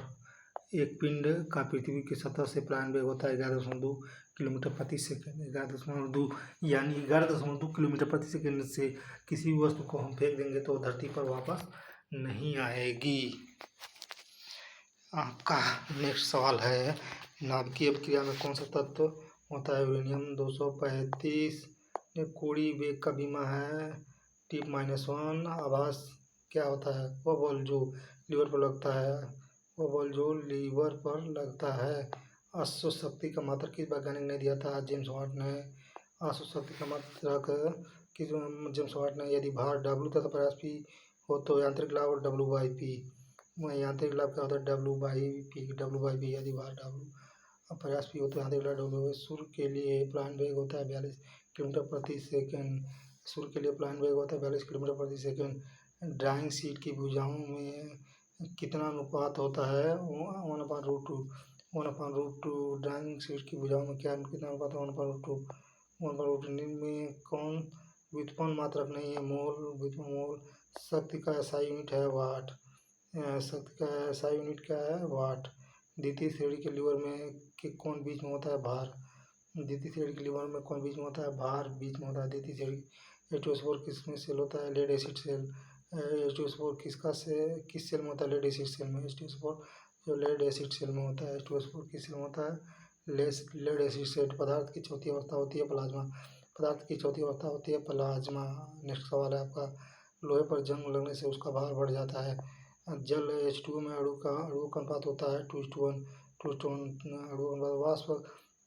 एक पिंड का पृथ्वी की सतह से पलायन वेग होता है 11.2 किलोमीटर प्रति सेकंड। 11.2 यानी 11.2 किलोमीटर प्रति सेकंड से किसी भी वस्तु को हम फेंक देंगे तो धरती पर वापस नहीं आएगी। आपका नेक्स्ट सवाल है, नाभिकीय अभिक्रिया में कौन सा तत्व होता है? यूरेनियम 235। कोड़ी वेग का बीमा है T-1। आभास क्या होता है? वह बल जो लीवर पर लगता है। अश्व शक्ति का मात्रक किस वैज्ञानिक ने दिया था? जेम्स वाट ने। अश्व शक्ति का मात्रक किस जेम्स वाट ने। यदि भार W तथा प्रयास P हो तो यांत्रिक लाभ और W/P। यांत्रिक लाभ क्या होता है? W/P। यदि भार W और प्रयास P हो तो यांत्रिक लाभ W। सूर्य के लिए प्लान वेग होता है 42 किलोमीटर प्रति सेकंड। सूर्य के लिए प्लान वेग होता है 42 किलोमीटर प्रति सेकंड। ड्राइंग शीट की भुजाओं में कितना अनुपात होता है? 1/√2। 1/√2। ड्राइंग शीट की भुजाओं में कितना अनुपात है? 1/√2। 1/√2। निम्न में कौन व्युत्पन्न मात्रक नहीं है? मोल। शक्ति का SI यूनिट है वाट। शक्ति का SI यूनिट क्या है? वाट। द्वितीय श्रेणी के लीवर में कौन बीच में होता है? भार। द्वितीय श्रेणी के लीवर में कौन बीच में होता है? भार बीच में होता है द्वितीय श्रेणी। H2SO4 किस में सेल होता है? Lead acid cell. H2SO4 किस सेल में होता है? लेड एसिड सेल में। H2SO4 जो लेड एसिड सेल में होता है। H2SO4 किस सेल में होता है? Lead acid cell. पदार्थ की चौथी अवस्था होती है प्लाज्मा। नेक्स्ट सवाल है आपका, लोहे पर जंग लगने से उसका भार बढ़ जाता है। जल H2O में अणु का अनुपात होता है 2:1। अणु अनुपात। वाष्प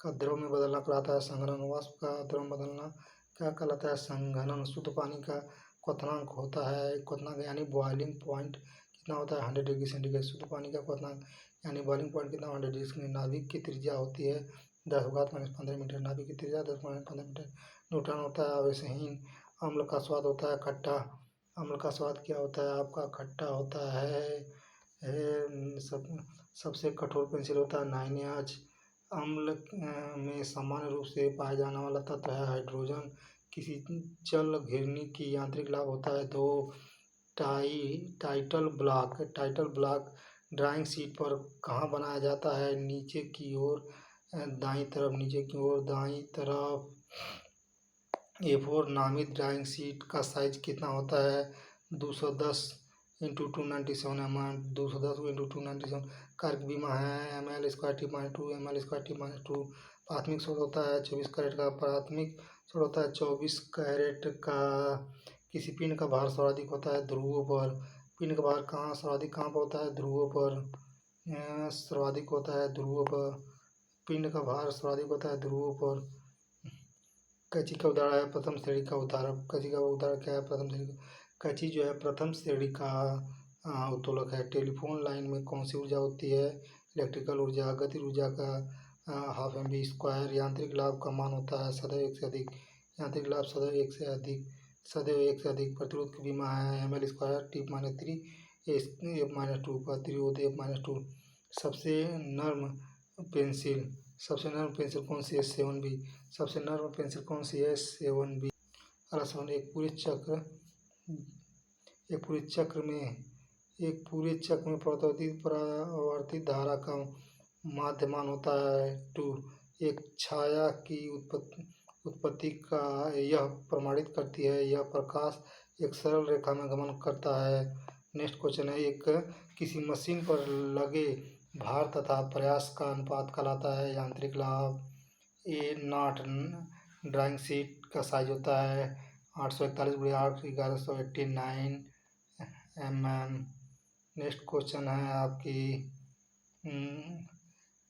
का द्रव में बदलना कहलाता है संघनन। वाष्प का द्रव में बदलना क्या कहलाता है? संघनन। शुद्ध पानी का क्वथनांक होता है, क्वथनांक यानी बॉइलिंग पॉइंट कितना होता है? 100 डिग्री सेंटीग्रेड। शुद्ध पानी का क्वथनांक यानी बॉइलिंग पॉइंट कितना? 100 डिग्री सेंटीग्रेड। नाभिक की त्रिज्या होती है 10⁻15 मीटर। नाभिक की त्रिज्या 10⁻15 मीटर। न्यूट्रॉन होता है आवेशहीन। अम्ल का स्वाद होता है खट्टा। अम्ल का स्वाद क्या होता है आपका? खट्टा होता है। सबसे कठोर पेंसिल होता है 9H। अम्ल में सामान्य रूप से पाया जाने वाला तत्व है हाइड्रोजन। किसी जल घिरनी की यांत्रिक लाभ होता है 2। टाइटल ब्लॉक ड्राइंग शीट पर कहाँ बनाया जाता है? नीचे की ओर दाईं तरफ। नीचे की ओर दाईं तरफ। A4 नामित ड्राइंग शीट का साइज कितना होता है? 210 × 297 mm। 210 × 297 कार्क बीमा है ml²T-2 ml²T-2। प्राथमिक स्रोत होता है 24 कैरेट का। प्राथमिक स्रोत होता है 24 कैरेट का। किसी पिंड का भार सर्वाधिक होता है ध्रुवों पर। पिंड का भार सर्वाधिक कहाँ पर होता है? ध्रुवों पर। सर्वाधिक होता है ध्रुवों पर। पिंड का भार सर्वाधिक होता है ध्रुवों पर। कैंची का उदाहरण है प्रथम श्रेणी का उदाहरण। कैंची का उदाहरण क्या है? प्रथम श्रेणी का। कैंची जो है प्रथम श्रेणी का उत्तोलक है। टेलीफोन लाइन में कौन सी ऊर्जा होती है? इलेक्ट्रिकल ऊर्जा। गतिज ऊर्जा का ½ यांत्रिक लाभ का मान होता है सदैव 1 से अधिक। यांत्रिक लाभ सदैव 1 से अधिक। सदैव 1 से अधिक। प्रतिरोध की बीमा है ml²T-3 F-2। प्रतिरोध F-2। सबसे नर्म पेंसिल कौन सी है? 7B। सबसे नर्म पेंसिल कौन सी है? 7B। अगला सवाल। एक पूरे चक्र में परावर्तित धारा का माध्यमान होता है 2। एक छाया की उत्पत्ति का यह प्रमाणित करती है यह प्रकाश एक सरल रेखा में गमन करता है। नेक्स्ट क्वेश्चन है किसी मशीन पर लगे भार तथा प्रयास का अनुपात कहलाता है यांत्रिक लाभ। A0 ड्राइंग शीट का साइज होता है 841 × 8 1189 mm। नेक्स्ट क्वेश्चन है आपकी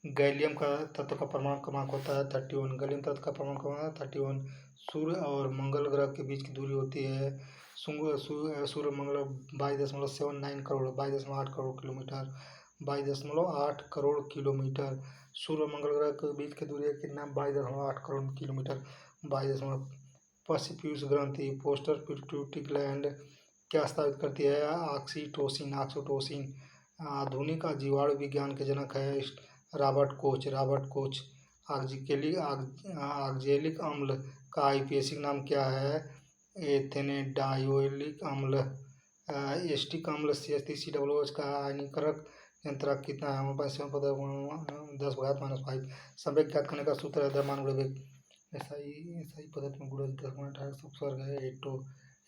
गैलियम का तत्व का परमाणु क्रमांक होता है 31। गैलियम तत्व का परमाणु क्रमांक 31। सूर्य और मंगल ग्रह के बीच की दूरी होती है सूर्य मंगल 22.79 करोड़ 22.8 करोड़ किलोमीटर। 22.8 करोड़ किलोमीटर। सूर्य मंगल ग्रह के बीच की दूरी है कितना? 22.8 करोड़ किलोमीटर। 22। पश्च ग्रंथि पोस्टर पिट्यूटरी ग्लैंड क्या स्थापित करती है? ऑक्सीटोसिन। आधुनिक जीवाणु विज्ञान के जनक है रॉबर्ट कोच। ऑक्जेलिक अम्ल का आईपीएसी नाम क्या है? एथेनेडायोलिक अम्ल। एसिटिक अम्ल CH3COOH का आयनीकरण यंत्रक कितना है? 10⁻⁵। संवेग ज्ञात करने का सूत्र है द्रव्यमान गुणा वेग। SI पद्धति में गुणज 10⁻⁸ उपसर्ग है एटो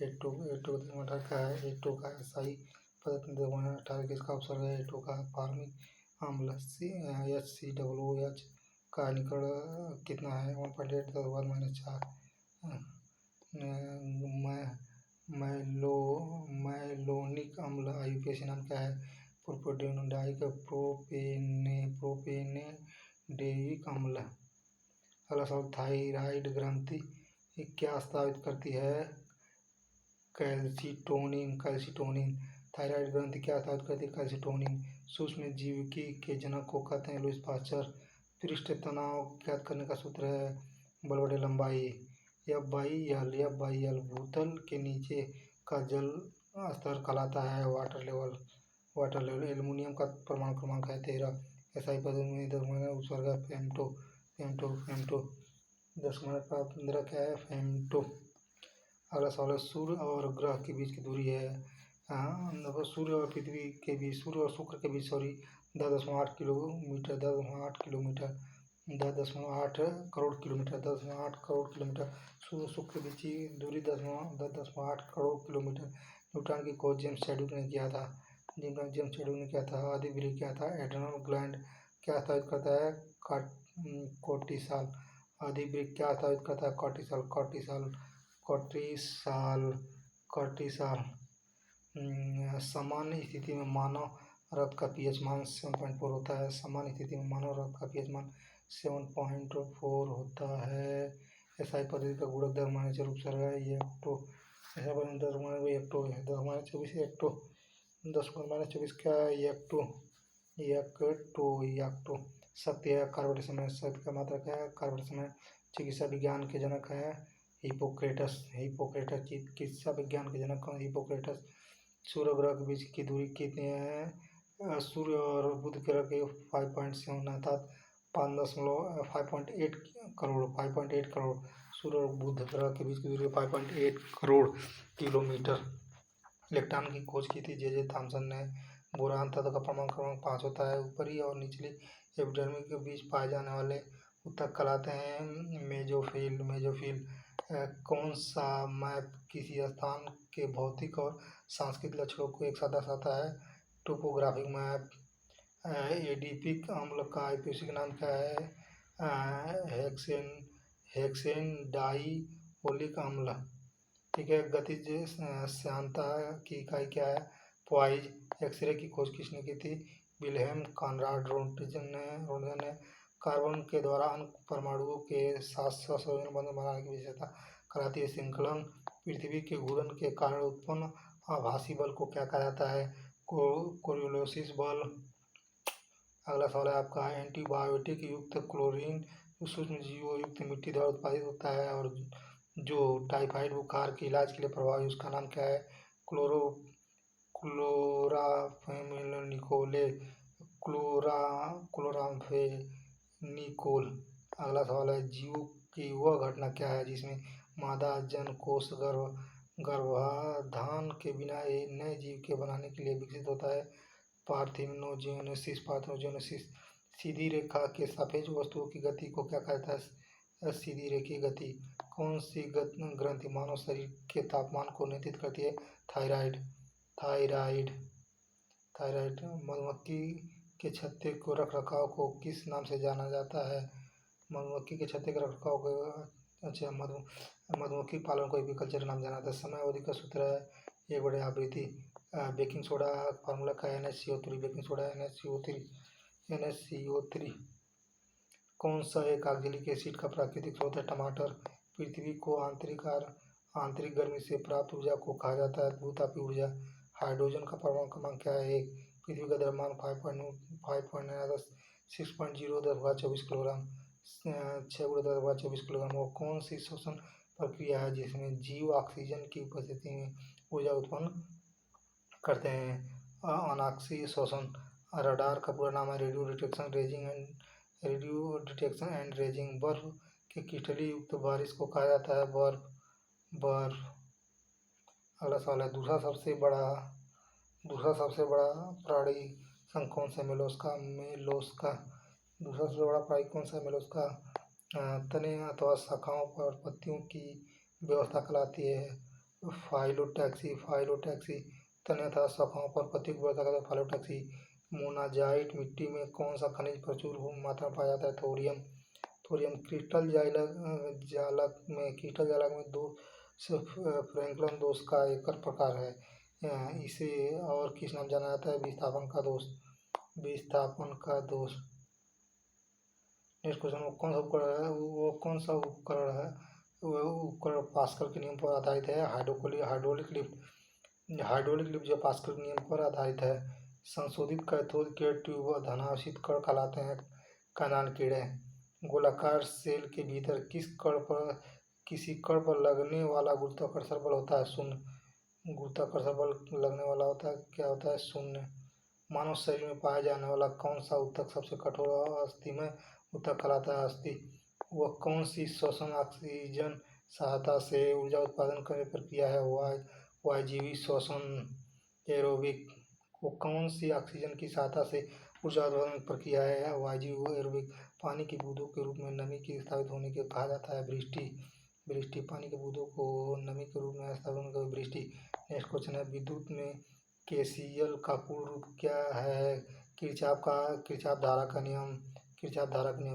का है एटो का SI पद्धति में 10⁻⁸ किसका उपसर्ग है? एटो का। फार्मिक अम्ल HCOOH का आयनीकरण कितना है? 1.8 10⁻⁴। मैलोनिक अम्ल आईयूपीएसी नाम क्या है? प्रोपेनेडेइक अम्ल। अगला सवाल। थायराइड ग्रंथि क्या स्रावित करती है? कैल्सिटोनिन। थायराइड ग्रंथि क्या स्रावित करती है? कैल्सिटोनिन। सूक्ष्म जीविकी के जनक को कहते हैं? Lewis pasture. पृष्ठ तनाव ज्ञात करने का सूत्र है बल/लंबाई लंबाई। F/L भूतल के नीचे का जल स्तर कहलाता है वाटर लेवल। एल्युमिनियम का परमाणु क्रमांक है 13। SI पद्धति में 10 उपसर्ग है फेम्टो। 10⁻15 क्या है? फेम्टो। अगला सवाल है सूर्य और ग्रह के बीच की दूरी है सूर्य और शुक्र के बीच 10.8 किलोमीटर 10.8 करोड़ किलोमीटर। सूर्य शुक्र के बीच की दूरी 10.8 करोड़ किलोमीटर। न्यूट्रॉन की खोज जेम्स चैडविक ने किया था। अधिवृक्क क्या था? एड्रेनल ग्लैंड क्या स्थापित करता है? कोर्टिसॉल। अधिवृक्क क्या स्थापित करता है? कोर्टिसॉल। सामान्य स्थिति में मानव रक्त का पीएच मान 7.4 होता है। सामान्य स्थिति में मानव रक्त का पीएच मान 7.4 होता है। एसआई पद्धति का गुणक 10 - 4 उपसर्ग है, ये एक्टो ऐसा बन 10 - एक्टो है, 10 - 24 एक्टो, 10 - 24 क्या है, एक्टो एक्टो। सत्य है, कार्बन समय, सत्य का मात्रा क्या है, कार्बन समय। चिकित्सा विज्ञान के जनक है हिपोक्रेटस, चिकित्सा विज्ञान के जनक कौन, हिपोक्रेटस। सूर्य ग्रह के बीच की दूरी कितनी है, सूर्य और बुध ग्रह के 5.7 अर्थात 5.8 करोड़, 5.8 करोड़। सूर्य और बुध ग्रह के बीच की दूरी 5.8 करोड़ किलोमीटर। इलेक्ट्रॉन की खोज की थी जे थॉमसन ने। बोरान तत्व का परमाणु क्रमांक 5 होता है। ऊपरी और निचली एपिडर्मिस के बीच पाए जाने वाले ऊतक कहलाते हैं मेजोफिल। कौन सा मैप किसी स्थान के भौतिक और सांस्कृतिक लक्षणों को एक साथ दर्शाता है, टोपोग्राफिक मैप। एडिपिक अम्ल का आयुर्वेदिक नाम क्या है, हेक्सेन डाइओलिक अम्ल। ठीक है। गतिज श्यानता की इकाई क्या है, पॉइज। एक्सरे की खोज किसने की थी, विल्हेम कॉनराड रोंटगेन ने। कार्बन के द्वारा अन्य परमाणुओं के साथ सहसंयोजन बंधन बनाने की विशेषता कहलाती है श्रृंखलन। पृथ्वी के घूर्णन के कारण उत्पन्न आभासी बल को क्या कहा जाता है, कोरियोलिस बल। अगला सवाल है आपका, एंटीबायोटिक युक्त क्लोरीन सूक्ष्म जीवों युक्त मिट्टी द्वारा उत्पादित होता है और जो टाइफाइड बुखार के इलाज के लिए प्रभावी, उसका नाम क्या है, क्लोराम्फेनिकोल। अगला सवाल है, जीव की वह घटना क्या है जिसमें मादा जनकोष गर्भाधान के बिना एक नए जीव के बनाने के लिए विकसित होता है, पार्थेनोजेनेसिस। सीधी रेखा के सापेक्ष वस्तुओं की गति को क्या कहता है, सीधी रेखीय गति। कौन सी ग्रंथि मानव शरीर के तापमान को नियंत्रित करती है, थायराइड। मधुमक्खी के छत्ते को रखरखाव को किस नाम से जाना जाता है, मधुमक्खी के छत्ते के रखरखाव को, अच्छा, मधुमक्खी पालन को एपीकल्चर नाम जाना जाता है। समय अवधि का सूत्र है 1/आवृत्ति। बेकिंग सोडा फार्मूला का NaCO3, बेकिंग सोडा NaCO3। कौन सा एक ऑक्जेलिक एसिड का प्राकृतिक स्रोत है, टमाटर। पृथ्वी को आंतरिक गर्मी से प्राप्त ऊर्जा को कहा जाता है भूतापीय ऊर्जा। हाइड्रोजन का परमाणु क्रमांक क्या है, 1। पृथ्वी का द्रव्यमान 5.9 6.0 10 - 24 किलोग्राम, 6 × 10 - 24 किलोग्राम। और कौन सी श्वसन प्रक्रिया है जिसमें जीव ऑक्सीजन की उपस्थिति में ऊर्जा उत्पन्न करते हैं, अनाक्षीय श्वसन। रडार का पूरा नाम है रेडियो डिटेक्शन एंड रेजिंग। बर्फ के क्रिस्टलीय युक्त बारिश को कहा जाता है बर्फ। अगला सवाल है, दूसरा सबसे बड़ा प्राणी संघ कौन सा, मेलोस्का। दूसरा सबसे बड़ा प्राणी कौन सा, मेलोस्का। तने अथवा शाखाओं पर पत्तियों की व्यवस्था कहलाती है फाइलोटैक्सी। तने अथवा शाखाओं पर पत्तियों की व्यवस्था कहलाती है फाइलोटैक्सी। मोनाजाइट मिट्टी में कौन सा खनिज प्रचुर मात्रा में पाया जाता है, थोरियम। क्रिस्टल जालक में दो फ्रैंकलन दोष का एक प्रकार है, इसे और किस नाम जाना जाता है, विस्थापन का दोष। नेक्स्ट क्वेश्चन, वो कौन सा उपकरण है, वह उपकरण पास्कल के नियम पर आधारित है, हाइड्रोलिक लिफ्ट जो पास्कल के नियम पर आधारित है। संशोधित कैथोड के ट्यूब धनावेशित कण कहलाते हैं कैनान कीड़े। गोलाकार सेल के भीतर किसी कण पर लगने वाला गुरुत्वाकर्षण बल होता है शून्य। गुरुत्वाकर्षण बल लगने वाला होता है, क्या होता है, शून्य। मानव शरीर में पाया जाने वाला कौन सा ऊतक सबसे कठोर और अस्थिमय ऊतक कहलाता है, अस्थि। वह कौन सी श्वसन ऑक्सीजन सहायता से ऊर्जा उत्पादन करने प्रक्रिया है, वायवीय श्वसन, एरोबिक। वो कौन सी ऑक्सीजन की सहायता से ऊर्जा उत्पादन प्रक्रिया है, वायवीय एरोबिक। पानी की बूंदों के रूप में नमी की स्थापित होने के कहा जाता है वृष्टि। पानी के बूंदों को नमी के रूप में स्थापित होने को वृष्टि। नेक्स्ट क्वेश्चन है, विद्युत में केसीएल का पूर्ण रूप क्या है, किरचॉफ धारा का नियम।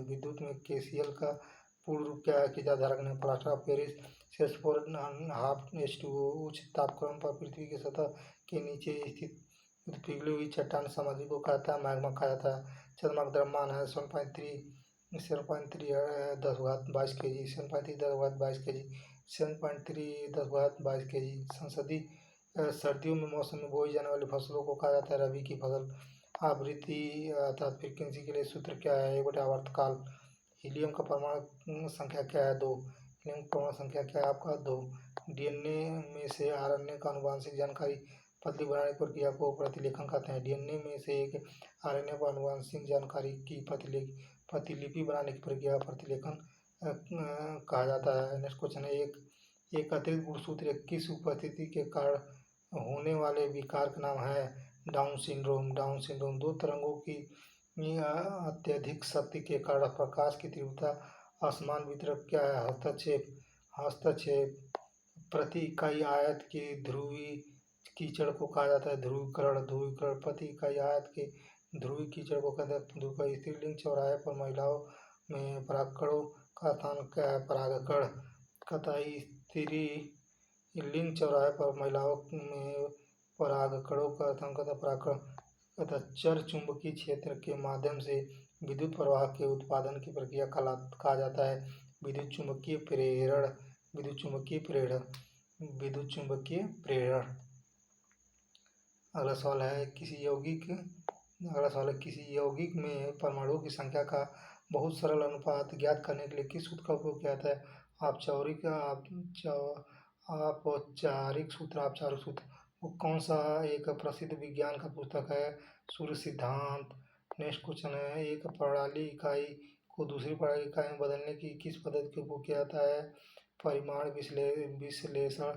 विद्युत में केसीएल का पूर्ण रूप क्या है, किरचॉफ धारा का नियम। प्लास्टर ऑफ पेरिस (H2O) उच्च तापक्रम पर पृथ्वी की सतह के नीचे स्थित पिघली हुई चट्टान सामग्री को कहता है मैग्मा कहा जाता है। चंद्रमा का द्रव्यमान है 7.3 7.3 10 kg 7.3 10 kg 7.3 10 kg संसदीय सर्दियों में मौसम में बोई जाने वाली फसलों को कहा जाता है रबी की फसल। आवृत्ति अर्थात फ्रीक्वेंसी के लिए सूत्र क्या है? 1/आवर्तकाल। हीलियम का परमाणु संख्या क्या है? 2। हीलियम का परमाणु संख्या क्या है आपका? 2। डीएनए में से आरएनए का आनुवांशिक जानकारी पतली बनाने की प्रक्रिया को प्रतिलेखन कहते हैं। डीएनए में से एक आरएनए को आनुवांशिक जानकारी की प्रतिलिपि बनाने की प्रक्रिया प्रतिलेखन कहा जाता है। नेक्स्ट क्वेश्चन है, एक अतिरिक्त गुणसूत्र किस उपस्थिति के कारण होने वाले विकार का नाम है? Down syndrome. डाउन सिंड्रोम दो तरंगों की अत्यधिक शक्ति के कारण प्रकाश की तीव्रता असमान वितरक क्या है? हस्तक्षेप। हस्तक्षेप प्रति इकाई आयत के ध्रुवीय कीचड़ को कहा जाता है ध्रुवीकरण। ध्रुवीकरण प्रति इकाई आयत के ध्रुवीय कीचड़ को कहते हैं ध्रुवीकरण। स्त्रीलिंग चौराहे पर महिलाओं में परागकणों का स्थान क्या है? परागकण। कतई स्त्रीलिंग चौराहे पर महिलाओं में परागकणों का स्थान कहते हैं परागकण। तथा चर चुंबकीय क्षेत्र के माध्यम से विद्युत प्रवाह के उत्पादन की प्रक्रिया कहा जाता है विद्युत चुंबकीय प्रेरण। विद्युत चुंबकीय प्रेरण। विद्युत चुंबकीय प्रेरण। अगला सवाल है, किसी यौगिक में परमाणुओं की संख्या का बहुत सरल अनुपात ज्ञात करने के लिए किस सूत्र का उपयोग किया जाता है? औपचारिक सूत्र। वो कौन सा एक प्रसिद्ध विज्ञान का पुस्तक है? सूर्य सिद्धांत। नेक्स्ट क्वेश्चन है, एक प्रणाली इकाई को दूसरी प्रणाली इकाई में बदलने की किस पद्धति का उपयोग किया जाता है? परिमाण विश्लेषण।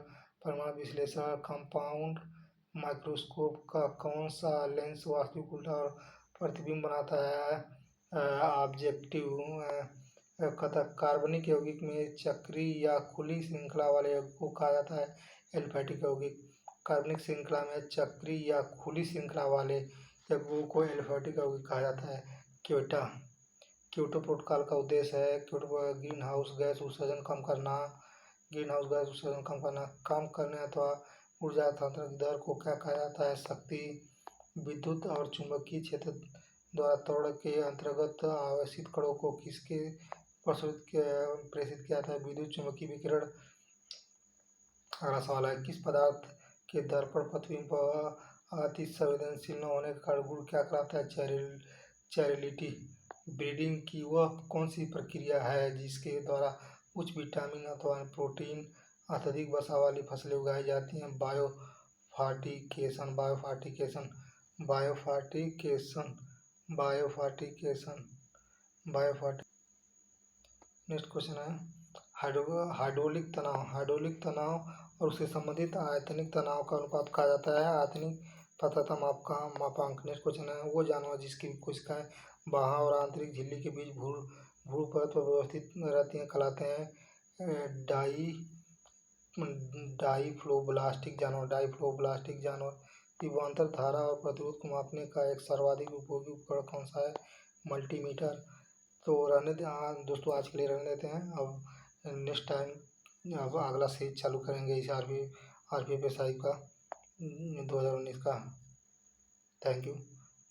परिमाण विश्लेषण। कंपाउंड माइक्रोस्कोप का कौन सा लेंस वास्तविक उल्टा और प्रतिबिंब बनाता है? ऑब्जेक्टिव। कार्बनिक यौगिक में चक्रीय या खुली श्रृंखला वाले यौगिक को कहा जाता है एलिफैटिक यौगिक। कार्बनिक श्रृंखला में चक्रीय या खुली श्रृंखला वाले यौगिकों को एलिफैटिक यौगिक कहा जाता है। क्योटो प्रोटोकॉल का उद्देश्य है ग्रीन हाउस गैस उत्सर्जन कम करना। काम करने अथवा ऊर्जा हस्तांतरण की दर को क्या कहा जाता है? शक्ति। विद्युत और चुंबकीय क्षेत्र द्वारा त्वरण के अंतर्गत आवेशित कणों को किसके प्रेषित किया जाता है? विद्युत चुंबकीय विकिरण। अगला सवाल है, किस पदार्थ के दर्पण प्रतिबिंब पर अति संवेदनशील न होने के कारण गुण क्या कहलाता है? चैरिलिटी। ब्रीडिंग की वह कौन सी प्रक्रिया है जिसके द्वारा उच्च विटामिन अथवा प्रोटीन अत्यधिक वसा वाली फसलें उगाई जाती हैं? बायोफॉर्टिकेशन। नेक्स्ट क्वेश्चन है, हाइड्रोलिक तनाव और उससे संबंधित आयतनिक तनाव का अनुपात कहा जाता है आयतनिक पात्रता मापांक। नेक्स्ट क्वेश्चन है, वो जानवर जिसकी कोशिकाएं बाह्य और आंतरिक झिल्ली के बीच भूपरत पर व्यवस्थित रहती हैं कहलाते हैं डाइफ्लोब्लास्टिक जानवर। विभवांतर धारा और प्रतिरोध को मापने का एक सर्वाधिक उपयोगी उपकरण कौन सा है? मल्टीमीटर। तो रहने दें दोस्तों, आज के लिए रहने देते हैं। अब नेक्स्ट टाइम अब अगला सीरीज चालू करेंगे इस RPFSI का 2019 का। Thank you.